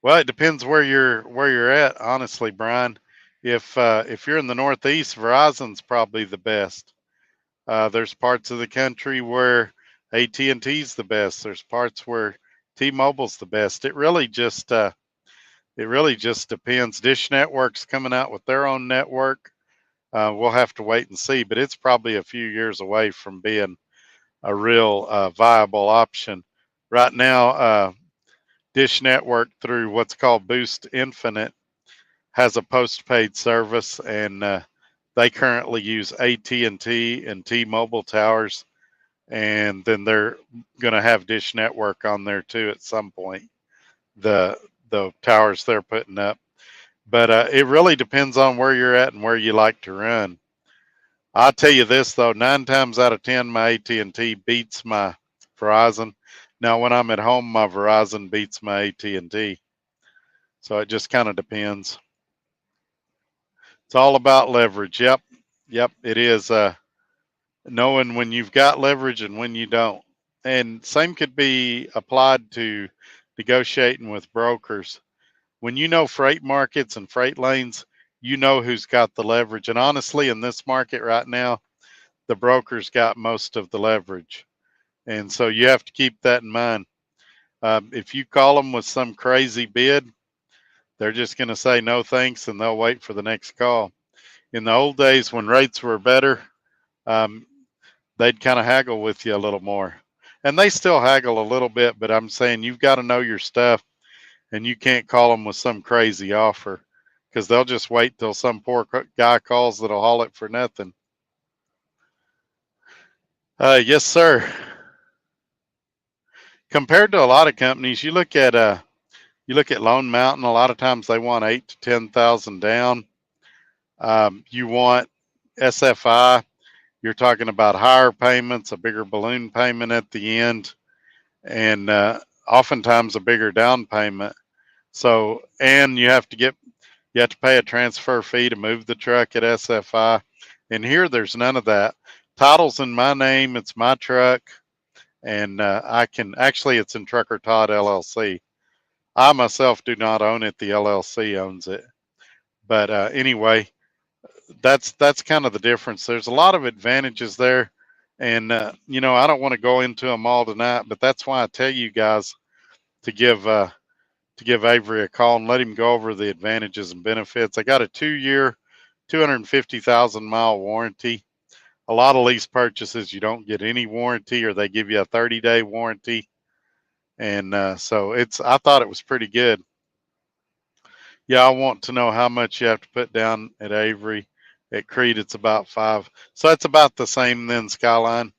Well, it depends where you're at, honestly, Brian. If you're in the Northeast, Verizon's probably the best. There's parts of the country where AT&T's the best. There's parts where T-Mobile's the best. It really just depends. Dish Network's coming out with their own network. We'll have to wait and see, but it's probably a few years away from being a real viable option. Right now, Dish Network through what's called Boost Infinite has a postpaid service, and they currently use AT&T and T-Mobile towers, and then they're going to have Dish Network on there too at some point. The towers they're putting up, but it really depends on where you're at and where you like to run. I'll tell you this though: 9 times out of 10, my AT&T beats my Verizon. Now, when I'm at home, my Verizon beats my AT&T. So it just kind of depends. It's all about leverage. Yep, it is. Knowing when you've got leverage and when you don't. And same could be applied to negotiating with brokers. When you know freight markets and freight lanes, you know who's got the leverage. And honestly, in this market right now, the brokers got most of the leverage. And so you have to keep that in mind. If you call them with some crazy bid, they're just going to say no thanks and they'll wait for the next call. In the old days when rates were better, um, they'd kind of haggle with you a little more. And they still haggle a little bit, but I'm saying you've got to know your stuff and you can't call them with some crazy offer because they'll just wait till some poor guy calls that'll haul it for nothing. Yes, sir. Compared to a lot of companies, you look at Lone Mountain. A lot of times they want 8 to 10,000 down. You want SFI. You're talking about higher payments, a bigger balloon payment at the end, and oftentimes a bigger down payment. So, and you have to pay a transfer fee to move the truck at SFI. And here, there's none of that. Title's in my name. It's my truck, and I can actually it's in Trucker Todd LLC. I myself do not own it. The LLC owns it. But anyway, that's kind of the difference. There's a lot of advantages there, and I don't want to go into them all tonight, but that's why I tell you guys to give Avery a call and let him go over the advantages and benefits. I got a 2-year, 250,000-mile warranty. A lot of lease purchases you don't get any warranty, or they give you a 30-day warranty, and so I thought it was pretty good. Yeah, I want to know how much you have to put down at Avery At Creed, it's about 5. So that's about the same then, Skyline.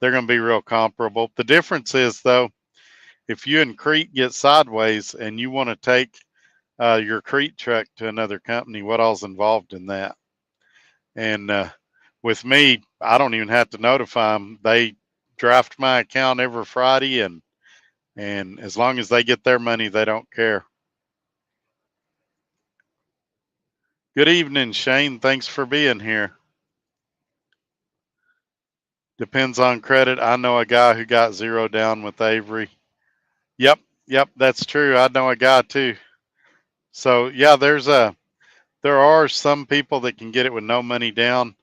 They're going to be real comparable. The difference is, though, if you and Crete get sideways and you want to take your Crete truck to another company, what all's involved in that? And with me, I don't even have to notify them. They draft my account every Friday, and as long as they get their money, they don't care. Good evening, Shane. Thanks for being here. Depends on credit. I know a guy who got 0 down with Avery. Yep, yep, that's true. I know a guy too. So yeah, there are some people that can get it with no money down,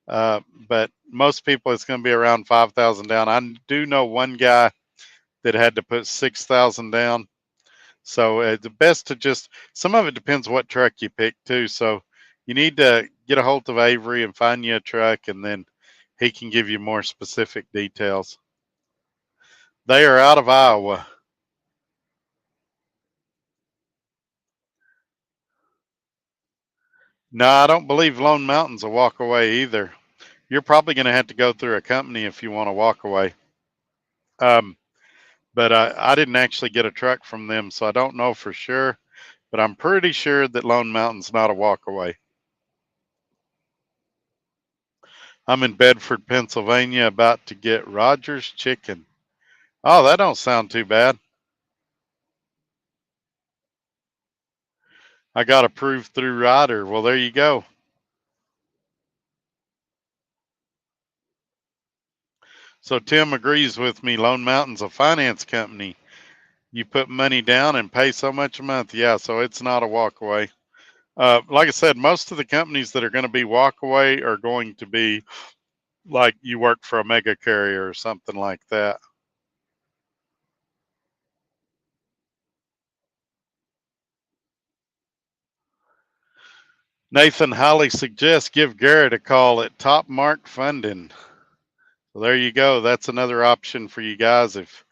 but most people it's going to be around 5,000 down. I do know one guy that had to put 6,000 down. So it's best to just, some of it depends what truck you pick too. So you need to get a hold of Avery and find you a truck, and then he can give you more specific details. They are out of Iowa. No, I don't believe Lone Mountain's a walk away either. You're probably going to have to go through a company if you want to walk away. Um, but I didn't actually get a truck from them, so I don't know for sure. But I'm pretty sure that Lone Mountain's not a walk away. I'm in Bedford, Pennsylvania, about to get Rogers Chicken. Oh, that don't sound too bad. I got approved through Ryder. Well, there you go. So Tim agrees with me. Lone Mountain's a finance company. You put money down and pay so much a month. Yeah, so it's not a walk away. Like I said, most of the companies that are going to be walk away are going to be like you work for a mega carrier or something like that. Nathan highly suggests give Garrett a call at Top Mark Funding. So there you go. That's another option for you guys. If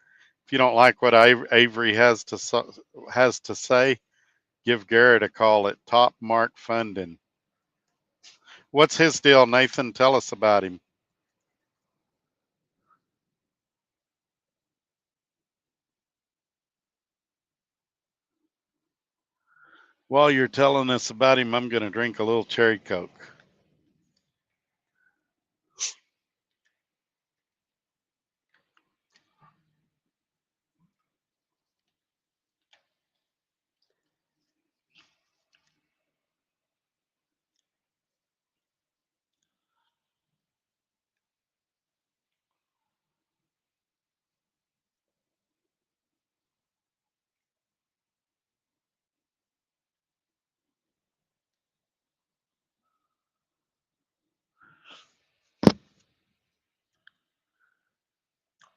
you don't like what Avery has to say, give Garrett a call at Top Mark Funding. What's his deal, Nathan? Tell us about him. While you're telling us about him, I'm going to drink a little cherry Coke.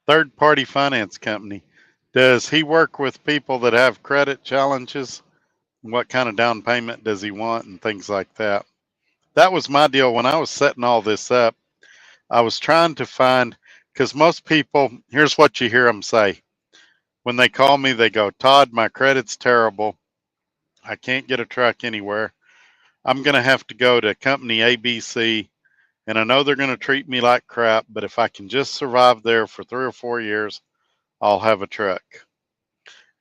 Third party finance company. Does he work with people that have credit challenges? What kind of down payment does he want and things like that? That was my deal when I was setting all this up. I was trying to find, because most people, here's what you hear them say. When they call me, they go, Todd, my credit's terrible. I can't get a truck anywhere. I'm going to have to go to company ABC, and I know they're going to treat me like crap, but if I can just survive there for 3 or 4 years, I'll have a truck.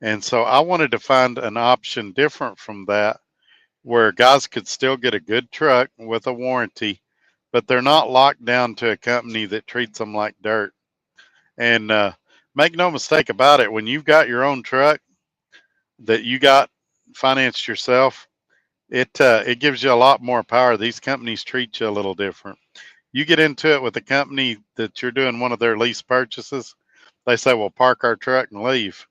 And so I wanted to find an option different from that where guys could still get a good truck with a warranty, but they're not locked down to a company that treats them like dirt. And make no mistake about it, when you've got your own truck that you got financed yourself, it gives you a lot more power. These companies treat you a little different. You get into it with a company that you're doing one of their lease purchases, they say, well, park our truck and leave.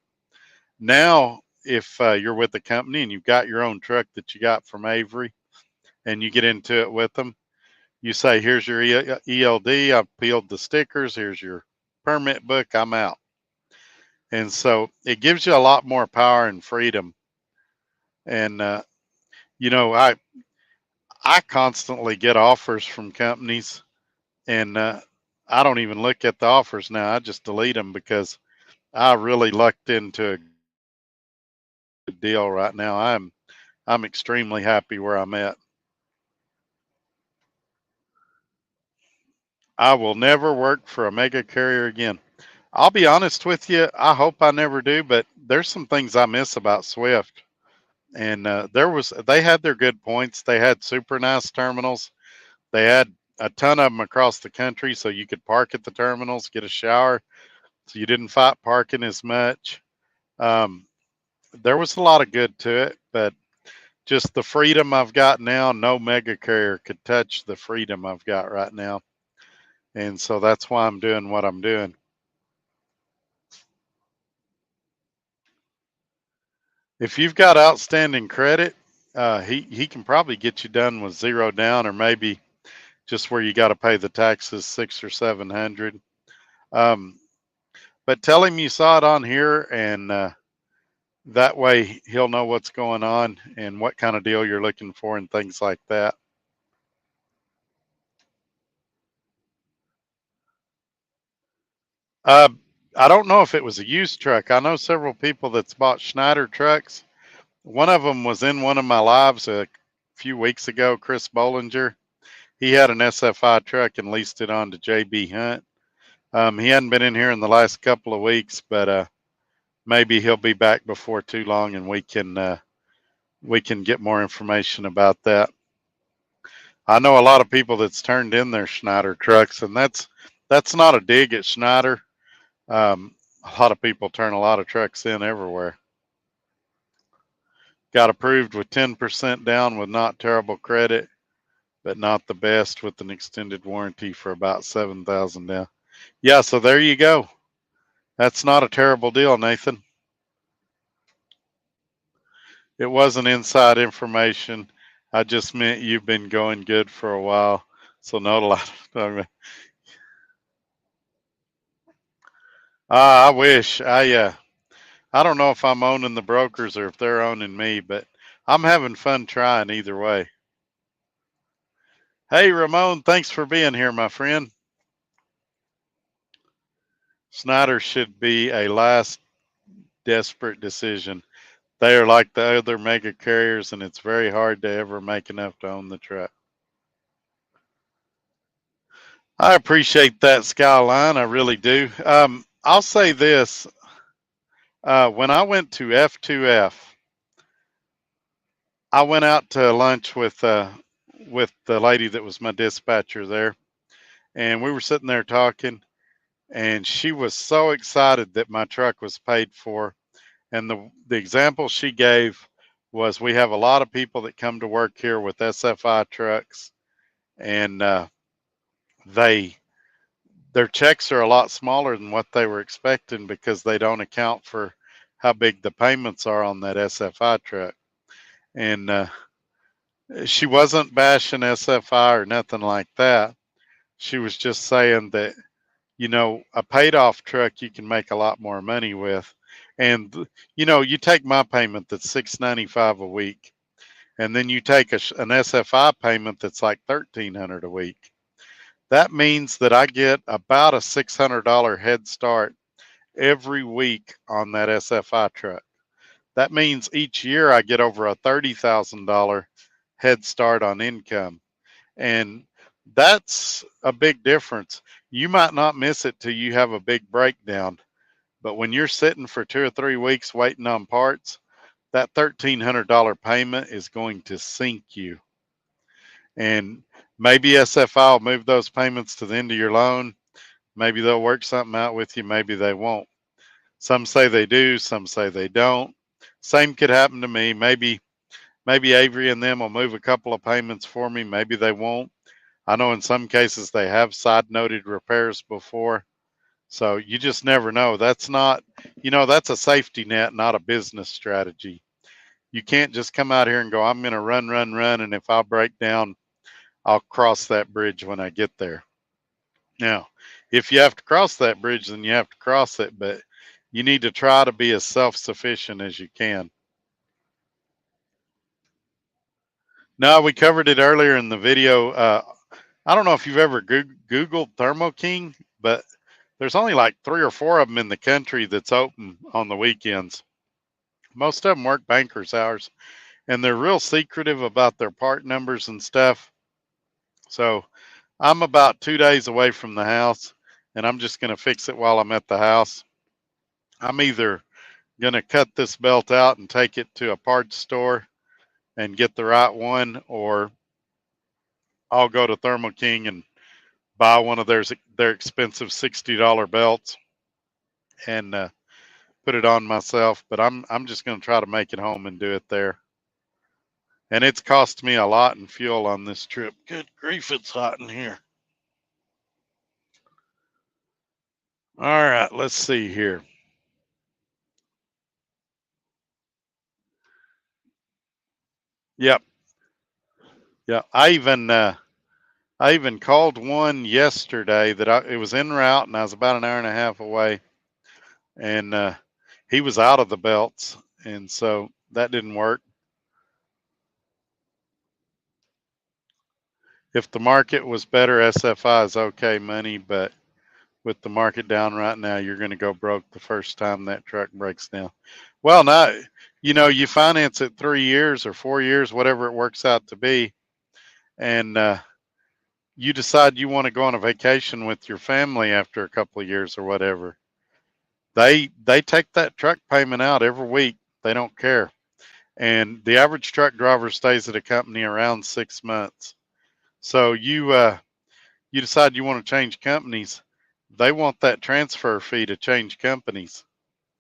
Now, if you're with the company and you've got your own truck that you got from Avery and you get into it with them, you say, here's your ELD, I've peeled the stickers, here's your permit book, I'm out. And so it gives you a lot more power and freedom. And, you know, I constantly get offers from companies, and I don't even look at the offers now. I just delete them because I really lucked into a good deal right now. I'm extremely happy where I'm at. I will never work for a mega carrier again. I'll be honest with you. I hope I never do, but there's some things I miss about Swift. And they had their good points. They had super nice terminals. They had a ton of them across the country, so you could park at the terminals, get a shower, so you didn't fight parking as much. Um, there was a lot of good to it, but just the freedom I've got now, no mega carrier could touch the freedom I've got right now. And so that's why I'm doing what I'm doing. If you've got outstanding credit, he can probably get you done with zero down, or maybe just where you got to pay the taxes 600 or 700. Um, but tell him you saw it on here, and that way he'll know what's going on and what kind of deal you're looking for and things like that. Uh, I don't know if it was a used truck. I know several people that's bought Schneider trucks. One of them was in one of my lives a few weeks ago, Chris Bollinger. He had an SFI truck and leased it on to JB Hunt. He hadn't been in here in the last couple of weeks, but maybe he'll be back before too long, and we can get more information about that. I know a lot of people that's turned in their Schneider trucks, and that's not a dig at Schneider. A lot of people turn a lot of trucks in everywhere. Got approved with 10% down with not terrible credit, but not the best with an extended warranty for about 7,000 down. Yeah, so there you go. That's not a terrible deal, Nathan. It wasn't inside information. I just meant you've been going good for a while. So not a lot of I wish. I don't know if I'm owning the brokers or if they're owning me, but I'm having fun trying either way. Hey Ramon, thanks for being here, my friend. Snyder should be a last desperate decision. They are like the other mega carriers, and it's very hard to ever make enough to own the truck. I appreciate that, Skyline. I really do. I'll say this: when I went to F2F, I went out to lunch with the lady that was my dispatcher there, and we were sitting there talking, and she was so excited that my truck was paid for. And the example she gave was we have a lot of people that come to work here with SFI trucks, and they their checks are a lot smaller than what they were expecting because they don't account for how big the payments are on that SFI truck. And she wasn't bashing SFI or nothing like that. She was just saying that, a paid off truck you can make a lot more money with. And you take my payment that's $695 a week, and then you take an SFI payment that's like $1,300 a week. That means that I get about a $600 head start every week on that SFI truck. That means each year I get over a $30,000 head start on income. And that's a big difference. You might not miss it till you have a big breakdown, but when you're sitting for 2 or 3 weeks waiting on parts, that $1,300 payment is going to sink you. And maybe SFI will move those payments to the end of your loan. Maybe they'll work something out with you. Maybe they won't. Some say they do. Some say they don't. Same could happen to me. Maybe Avery and them will move a couple of payments for me. Maybe they won't. I know in some cases they have side noted repairs before. So you just never know. That's a safety net, not a business strategy. You can't just come out here and go, I'm going to run, run, run. And if I break down, I'll cross that bridge when I get there. Now, if you have to cross that bridge, then you have to cross it, but you need to try to be as self sufficient as you can. No, we covered it earlier in the video. I don't know if you've ever Googled Thermo King, but there's only like 3 or 4 of them in the country that's open on the weekends. Most of them work bankers' hours, and they're real secretive about their part numbers and stuff. So I'm about 2 days away from the house, and I'm just going to fix it while I'm at the house. I'm either going to cut this belt out and take it to a parts store and get the right one, or I'll go to Thermo King and buy one of their expensive $60 belts and put it on myself. But I'm just going to try to make it home and do it there. And it's cost me a lot in fuel on this trip. Good grief, it's hot in here. All right, let's see here. Yep, yeah. I even called one yesterday that it was en route, and I was about an hour and a half away, and he was out of the belts, and so that didn't work. If the market was better, SFI is okay money, but with the market down right now, you're going to go broke the first time that truck breaks down. Well, now, you finance it 3 years or 4 years, whatever it works out to be, and you decide you want to go on a vacation with your family after a couple of years or whatever. They take that truck payment out every week. They don't care. And the average truck driver stays at a company around 6 months. So you decide you want to change companies, they want that transfer fee to change companies.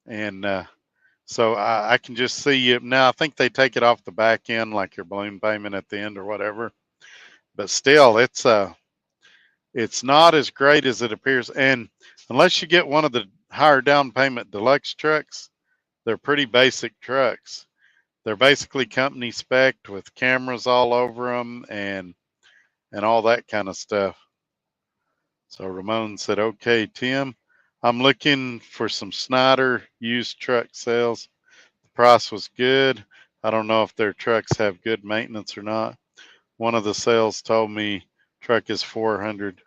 And so I can just see it now. I think they take it off the back end, like your balloon payment at the end or whatever. But still, it's not as great as it appears. And unless you get one of the higher down payment deluxe trucks, they're pretty basic trucks. They're basically company spec'd with cameras all over them and all that kind of stuff. So Ramon said, "Okay, Tim, I'm looking for some Snyder used truck sales. The price was good. I don't know if their trucks have good maintenance or not. One of the sales told me truck is 400.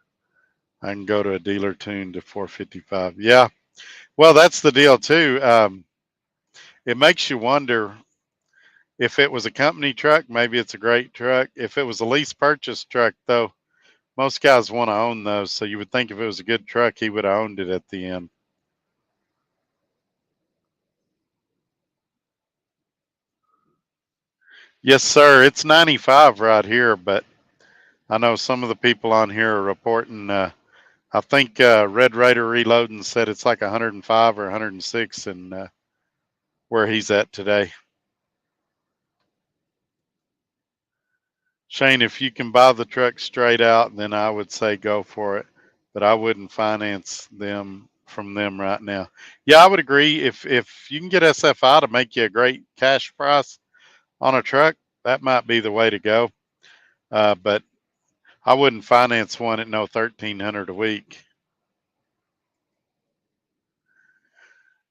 I can go to a dealer tune to 455. Yeah, well, that's the deal too. It makes you wonder if it was a company truck, maybe it's a great truck. If it was a lease purchase truck, though, most guys want to own those. So you would think if it was a good truck, he would have owned it at the end. Yes, sir. It's 95 right here, but I know some of the people on here are reporting. I think Red Raider Reloading said it's like 105 or 106, and where he's at today. Shane, if you can buy the truck straight out, then I would say go for it, but I wouldn't finance them from them right now. Yeah, I would agree. If you can get SFI to make you a great cash price on a truck, that might be the way to go. But I wouldn't finance one at no 1,300 a week.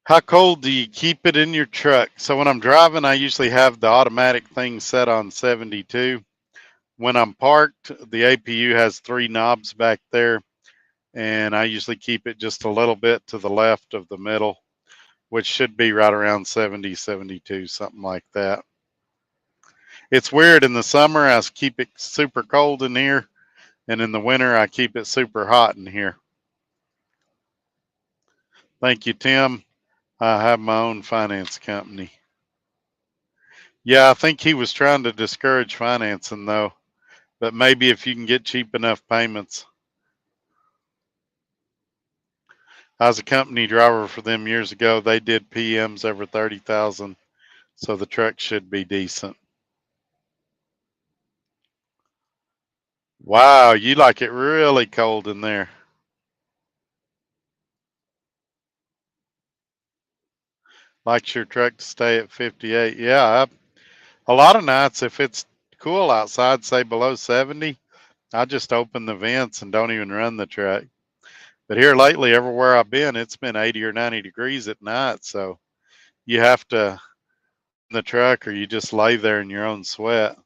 How cold do you keep it in your truck? So when I'm driving, I usually have the automatic thing set on 72. When I'm parked, the APU has three knobs back there, and I usually keep it just a little bit to the left of the middle, which should be right around 70, 72, something like that. It's weird. In the summer, I keep it super cold in here, and in the winter, I keep it super hot in here. Thank you, Tim. I have my own finance company. Yeah, I think he was trying to discourage financing though, but maybe if you can get cheap enough payments. I was a company driver for them years ago. They did PMs over 30,000, so the truck should be decent. Wow, you like it really cold in there. Likes your truck to stay at 58. Yeah, a lot of nights if it's cool outside, say below 70, I just open the vents and don't even run the truck. But here lately, everywhere I've been, it's been 80 or 90 degrees at night, so you have to in the truck or you just lay there in your own sweat.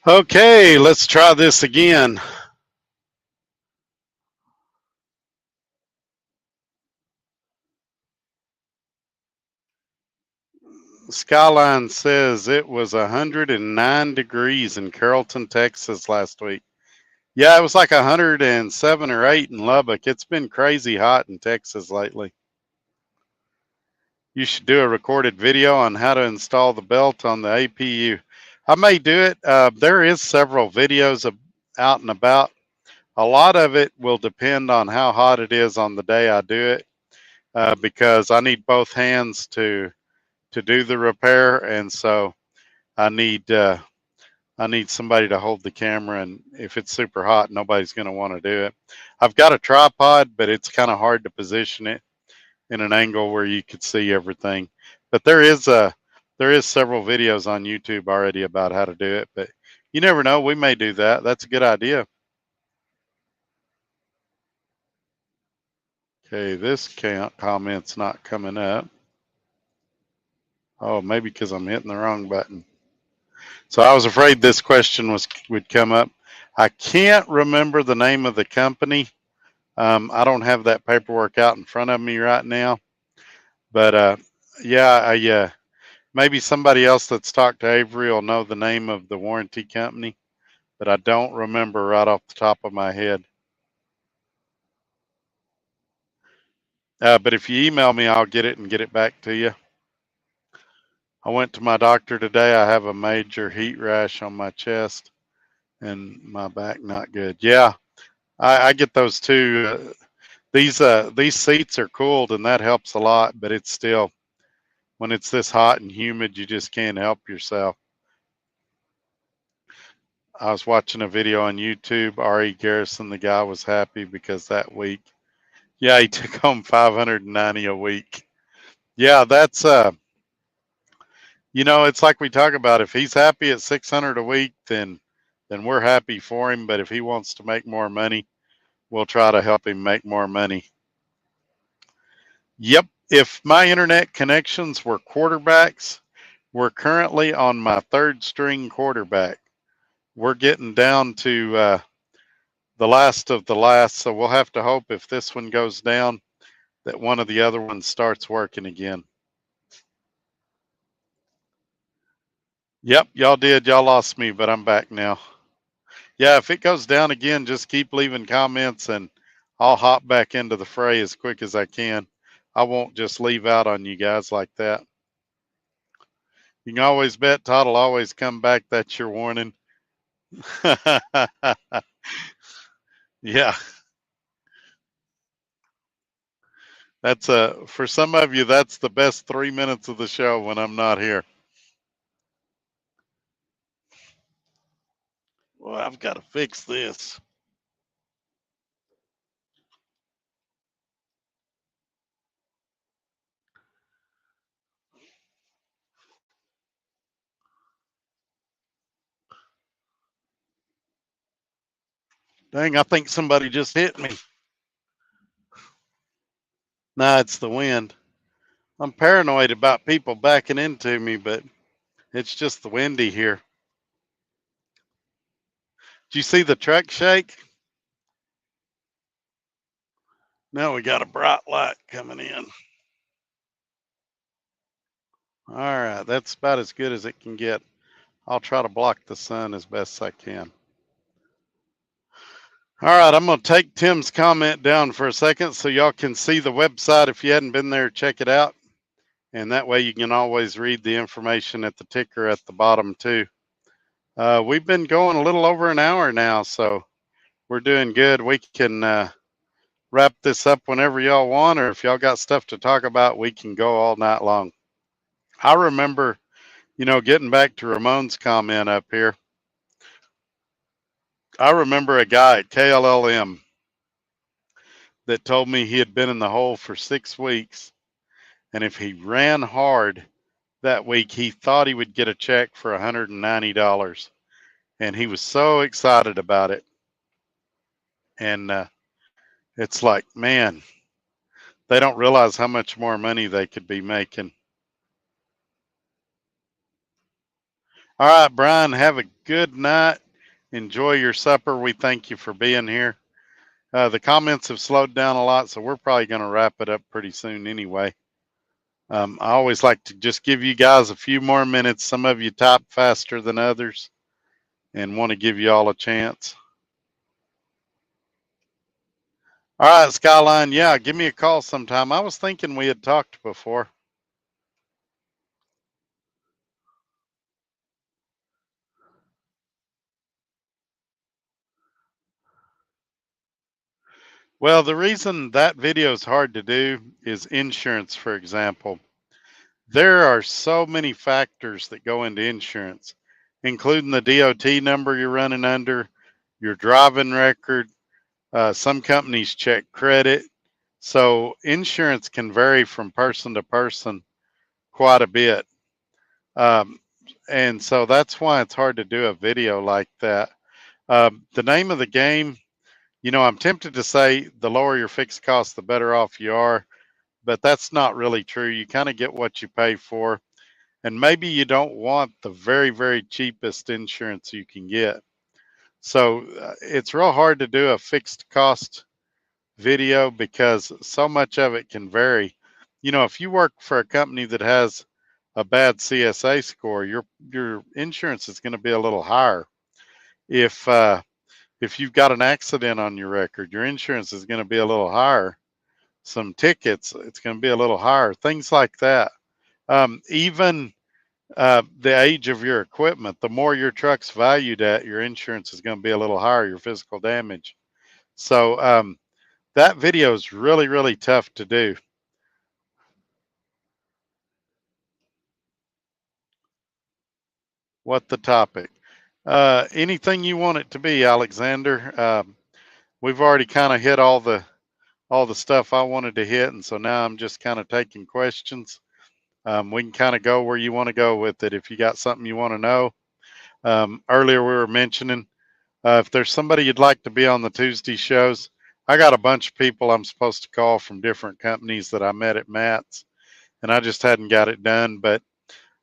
Okay, let's try this again. Skyline says it was 109 degrees in Carrollton, Texas last week. Yeah, it was like 107 or 8 in Lubbock. It's been crazy hot in Texas lately. You should do a recorded video on how to install the belt on the APU. I may do it. There is several videos out and about. A lot of it will depend on how hot it is on the day I do it, because I need both hands to do the repair, and so I need uh, I need somebody to hold the camera, and if it's super hot, nobody's going to want to do it. I've got a tripod, but it's kind of hard to position it in an angle where you could see everything. But there is several videos on YouTube already about how to do it, but you never know, we may do that. That's a good idea. Okay, this comment's not coming up. Oh, maybe because I'm hitting the wrong button. So I was afraid this question would come up. I can't remember the name of the company. I don't have that paperwork out in front of me right now, but yeah, maybe somebody else that's talked to Avery will know the name of the warranty company, but I don't remember right off the top of my head. But if you email me, I'll get it and get it back to you. I went to my doctor today. I have a major heat rash on my chest and my back not good. Yeah, I get those too. These seats are cooled and that helps a lot, but it's still, when it's this hot and humid, you just can't help yourself. I was watching a video on YouTube. R.E. Garrison, the guy was happy because that week, yeah, he took home 590 a week. Yeah, that's it's like we talk about. If he's happy at 600 a week, then we're happy for him. But if he wants to make more money, we'll try to help him make more money. Yep. If my internet connections were quarterbacks, we're currently on my third string quarterback. We're getting down to the last of the last, so we'll have to hope if this one goes down that one of the other ones starts working again. Yep, y'all did. Y'all lost me, but I'm back now. Yeah, if it goes down again, just keep leaving comments and I'll hop back into the fray as quick as I can. I won't just leave out on you guys like that. You can always bet Todd will always come back. That's your warning. Yeah, that's for some of you, that's the best 3 minutes of the show when I'm not here. Well, I've got to fix this. Dang, I think somebody just hit me. Nah, it's the wind. I'm paranoid about people backing into me, but it's just the windy here. Did you see the truck shake? Now we got a bright light coming in. All right, that's about as good as it can get. I'll try to block the sun as best I can. All right, I'm going to take Tim's comment down for a second so y'all can see the website. If you hadn't been there, check it out. And that way you can always read the information at the ticker at the bottom, too. We've been going a little over an hour now, so we're doing good. We can wrap this up whenever y'all want, or if y'all got stuff to talk about, we can go all night long. I remember, getting back to Ramon's comment up here, I remember a guy at KLLM that told me he had been in the hole for 6 weeks, and if he ran hard that week, he thought he would get a check for $190, and he was so excited about it. And it's like, man, they don't realize how much more money they could be making. All right, Brian, have a good night. Enjoy your supper. We thank you for being here. The comments have slowed down a lot, so we're probably going to wrap it up pretty soon anyway. I always like to just give you guys a few more minutes. Some of you type faster than others and want to give you all a chance. All right, Skyline. Yeah, give me a call sometime. I was thinking we had talked before. Well, the reason that video is hard to do is insurance, for example. There are so many factors that go into insurance, including the DOT number you're running under, your driving record. Some companies check credit. So insurance can vary from person to person quite a bit. Um, and so that's why it's hard to do a video like that. The name of the game, I'm tempted to say the lower your fixed cost, the better off you are, but that's not really true. You kind of get what you pay for. And maybe you don't want the very, very cheapest insurance you can get. So it's real hard to do a fixed cost video because so much of it can vary. If you work for a company that has a bad CSA score, your insurance is going to be a little higher. If you've got an accident on your record, your insurance is going to be a little higher. Some tickets, it's going to be a little higher. Things like that. Even the age of your equipment, the more your truck's valued at, your insurance is going to be a little higher, your physical damage. So that video is really, really tough to do. What the topic? Anything you want it to be, Alexander. We've already kind of hit all the stuff I wanted to hit, and so now I'm just kind of taking questions. We can kind of go where you want to go with it. If you got something you want to know, earlier we were mentioning if there's somebody you'd like to be on the Tuesday shows, I got a bunch of people I'm supposed to call from different companies that I met at Matt's, and I just hadn't got it done. But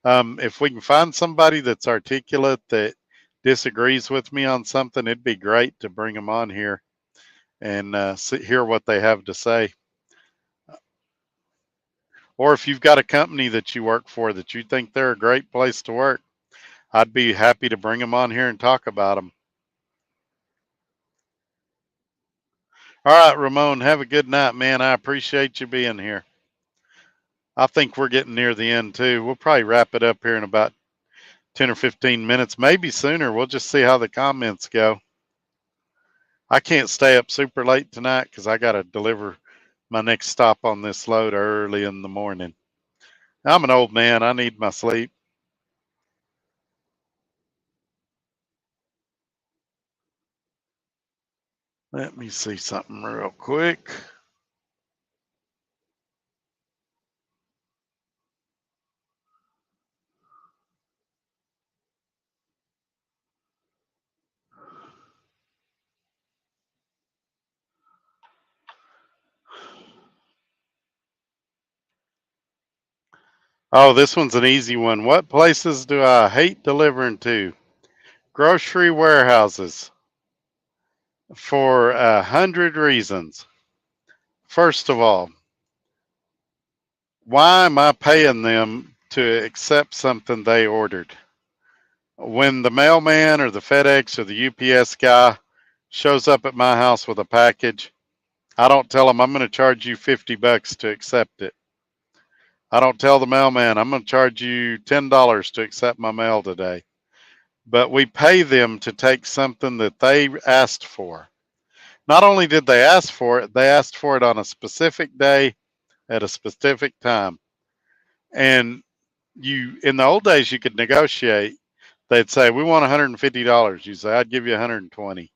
if we can find somebody that's articulate that disagrees with me on something, it'd be great to bring them on here and hear what they have to say. Or if you've got a company that you work for that you think they're a great place to work, I'd be happy to bring them on here and talk about them. All right, Ramon, have a good night, man. I appreciate you being here. I think we're getting near the end too. We'll probably wrap it up here in about 10 or 15 minutes, maybe sooner. We'll just see how the comments go. I can't stay up super late tonight because I got to deliver my next stop on this load early in the morning. I'm an old man. I need my sleep. Let me see something real quick. Oh, this one's an easy one. What places do I hate delivering to? Grocery warehouses for 100 reasons. First of all, why am I paying them to accept something they ordered? When the mailman or the FedEx or the UPS guy shows up at my house with a package, I don't tell him I'm going to charge you $50 to accept it. I don't tell the mailman I'm going to charge you $10 to accept my mail today. But we pay them to take something that they asked for. Not only did they ask for it, they asked for it on a specific day at a specific time. And in the old days, you could negotiate. They'd say, we want $150. You say, I'd give you 120.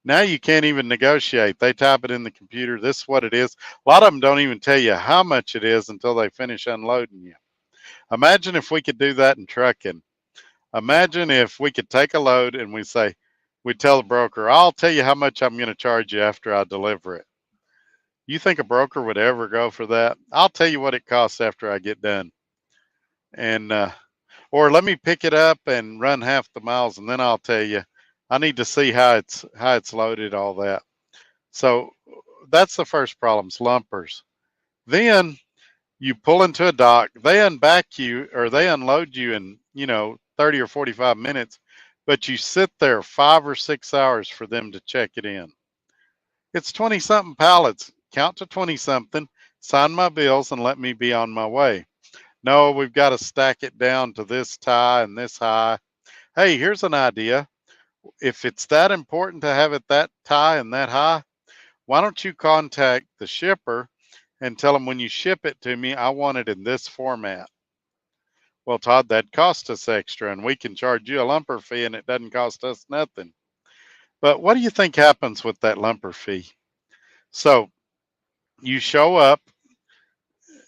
Now you can't even negotiate. They type it in the computer. This is what it is. A lot of them don't even tell you how much it is until they finish unloading you. Imagine if we could do that in trucking. Imagine if we could take a load and we tell the broker, I'll tell you how much I'm going to charge you after I deliver it. You think a broker would ever go for that? I'll tell you what it costs after I get done. And, Or let me pick it up and run half the miles, and then I'll tell you. I need to see how it's loaded, all that. So that's the first problem, is lumpers. Then you pull into a dock, they unback you or they unload you in, 30 or 45 minutes, but you sit there 5 or 6 hours for them to check it in. It's 20 something pallets. Count to 20 something, sign my bills, and let me be on my way. No, we've got to stack it down to this tie and this high. Hey, here's an idea. If it's that important to have it that high and that high, why don't you contact the shipper and tell them when you ship it to me, I want it in this format? Well, Todd, that costs us extra, and we can charge you a lumper fee, and it doesn't cost us nothing. But what do you think happens with that lumper fee? So you show up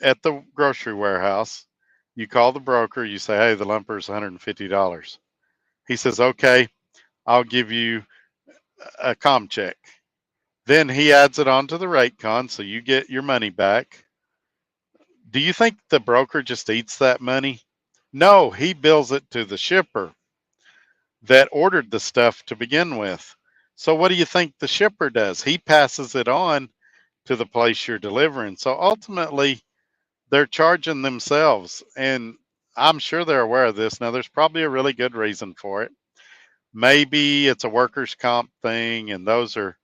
at the grocery warehouse, you call the broker, you say, hey, the lumper is $150. He says, okay, I'll give you a com check. Then he adds it onto the rate con, so you get your money back. Do you think the broker just eats that money? No, he bills it to the shipper that ordered the stuff to begin with. So what do you think the shipper does? He passes it on to the place you're delivering. So ultimately, they're charging themselves, and I'm sure they're aware of this. Now, there's probably a really good reason for it. Maybe it's a workers' comp thing, and those are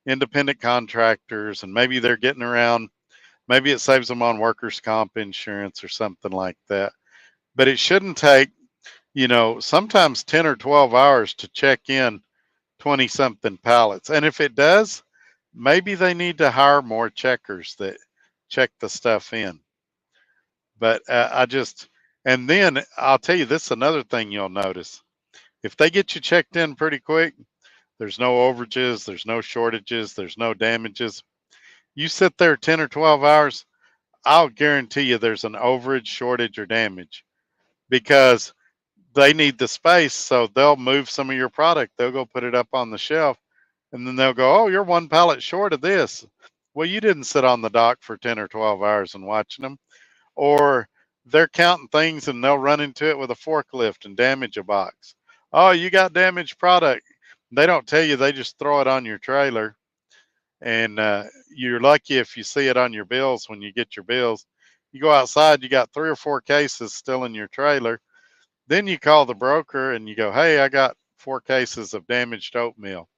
independent contractors, and maybe they're getting around. Maybe it saves them on workers' comp insurance or something like that. But it shouldn't take, sometimes 10 or 12 hours to check in 20 something pallets. And if it does, maybe they need to hire more checkers that check the stuff in. But and then I'll tell you, this is another thing you'll notice. If they get you checked in pretty quick, there's no overages, there's no shortages, there's no damages. You sit there 10 or 12 hours, I'll guarantee you there's an overage, shortage, or damage, because they need the space. So they'll move some of your product, they'll go put it up on the shelf, and then they'll go, oh, you're one pallet short of this. Well, you didn't sit on the dock for 10 or 12 hours and watching them. Or they're counting things and they'll run into it with a forklift and damage a box. Oh, you got damaged product. They don't tell you, they just throw it on your trailer. And you're lucky if you see it on your bills when you get your bills. You go outside, you got 3 or 4 cases still in your trailer. Then you call the broker and you go, hey, I got 4 cases of damaged oatmeal.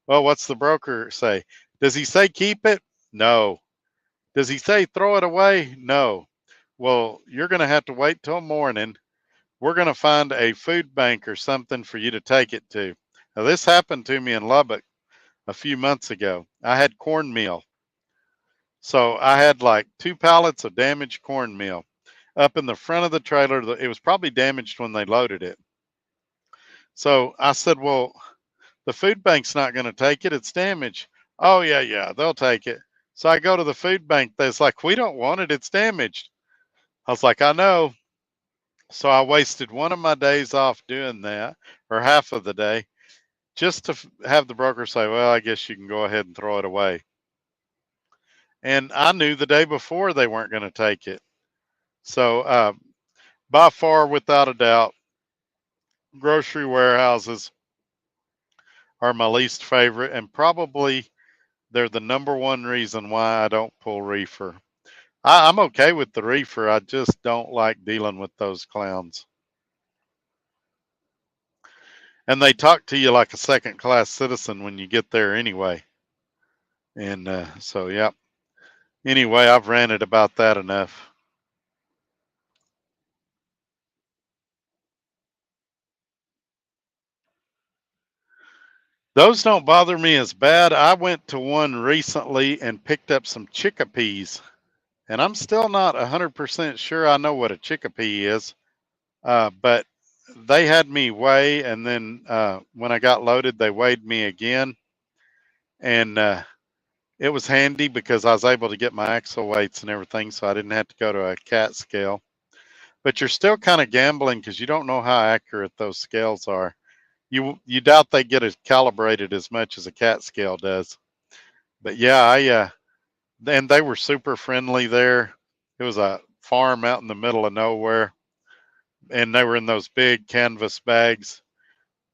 Well, what's the broker say? Does he say keep it? No. Does he say throw it away? No. Well, you're going to have to wait till morning. We're going to find a food bank or something for you to take it to. Now, this happened to me in Lubbock a few months ago. I had cornmeal. So I had like 2 pallets of damaged cornmeal up in the front of the trailer. It was probably damaged when they loaded it. So I said, well, the food bank's not going to take it. It's damaged. Oh, yeah, they'll take it. So I go to the food bank. They're like, we don't want it. It's damaged. I was like, I know. So I wasted one of my days off doing that, or half of the day, just to have the broker say, well, I guess you can go ahead and throw it away. And I knew the day before they weren't going to take it. So by far, without a doubt, grocery warehouses are my least favorite, and probably they're the number one reason why I don't pull reefer. I'm okay with the reefer. I just don't like dealing with those clowns. And they talk to you like a second class citizen when you get there anyway. And so, yeah. Anyway, I've ranted about that enough. Those don't bother me as bad. I went to one recently and picked up some chickpeas, and I'm still not 100% sure I know what a chickpea is. But they had me weigh, and then when I got loaded, they weighed me again. And it was handy because I was able to get my axle weights and everything, so I didn't have to go to a cat scale. But you're still kind of gambling because you don't know how accurate those scales are. You doubt they get it calibrated as much as a cat scale does. But yeah, and they were super friendly there. It was a farm out in the middle of nowhere. and they were in those big canvas bags.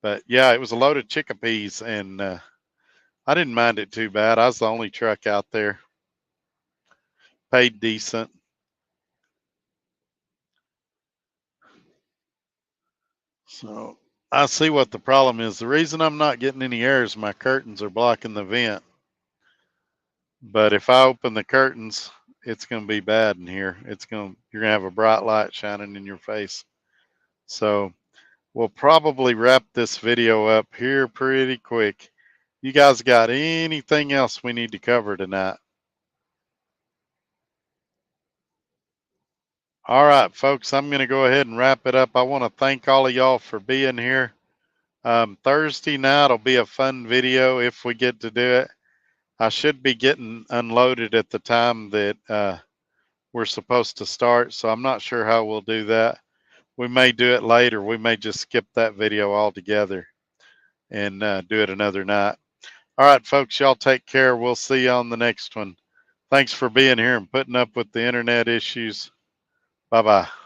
But yeah, it was a load of chickpeas, and I didn't mind it too bad. I was the only truck out there. Paid decent. So I see what the problem is. The reason I'm not getting any air is my curtains are blocking the vent. But if I open the curtains, it's going to be bad in here. You're going to have a bright light shining in your face. So we'll probably wrap this video up here pretty quick. You guys got anything else we need to cover tonight? All right, folks, I'm going to go ahead and wrap it up. I want to thank all of y'all for being here. Thursday night will be a fun video if we get to do it. I should be getting unloaded at the time that we're supposed to start, so I'm not sure how we'll do that. We may do it later. We may just skip that video altogether and do it another night. All right, folks, y'all take care. We'll see you on the next one. Thanks for being here and putting up with the internet issues. Bye-bye.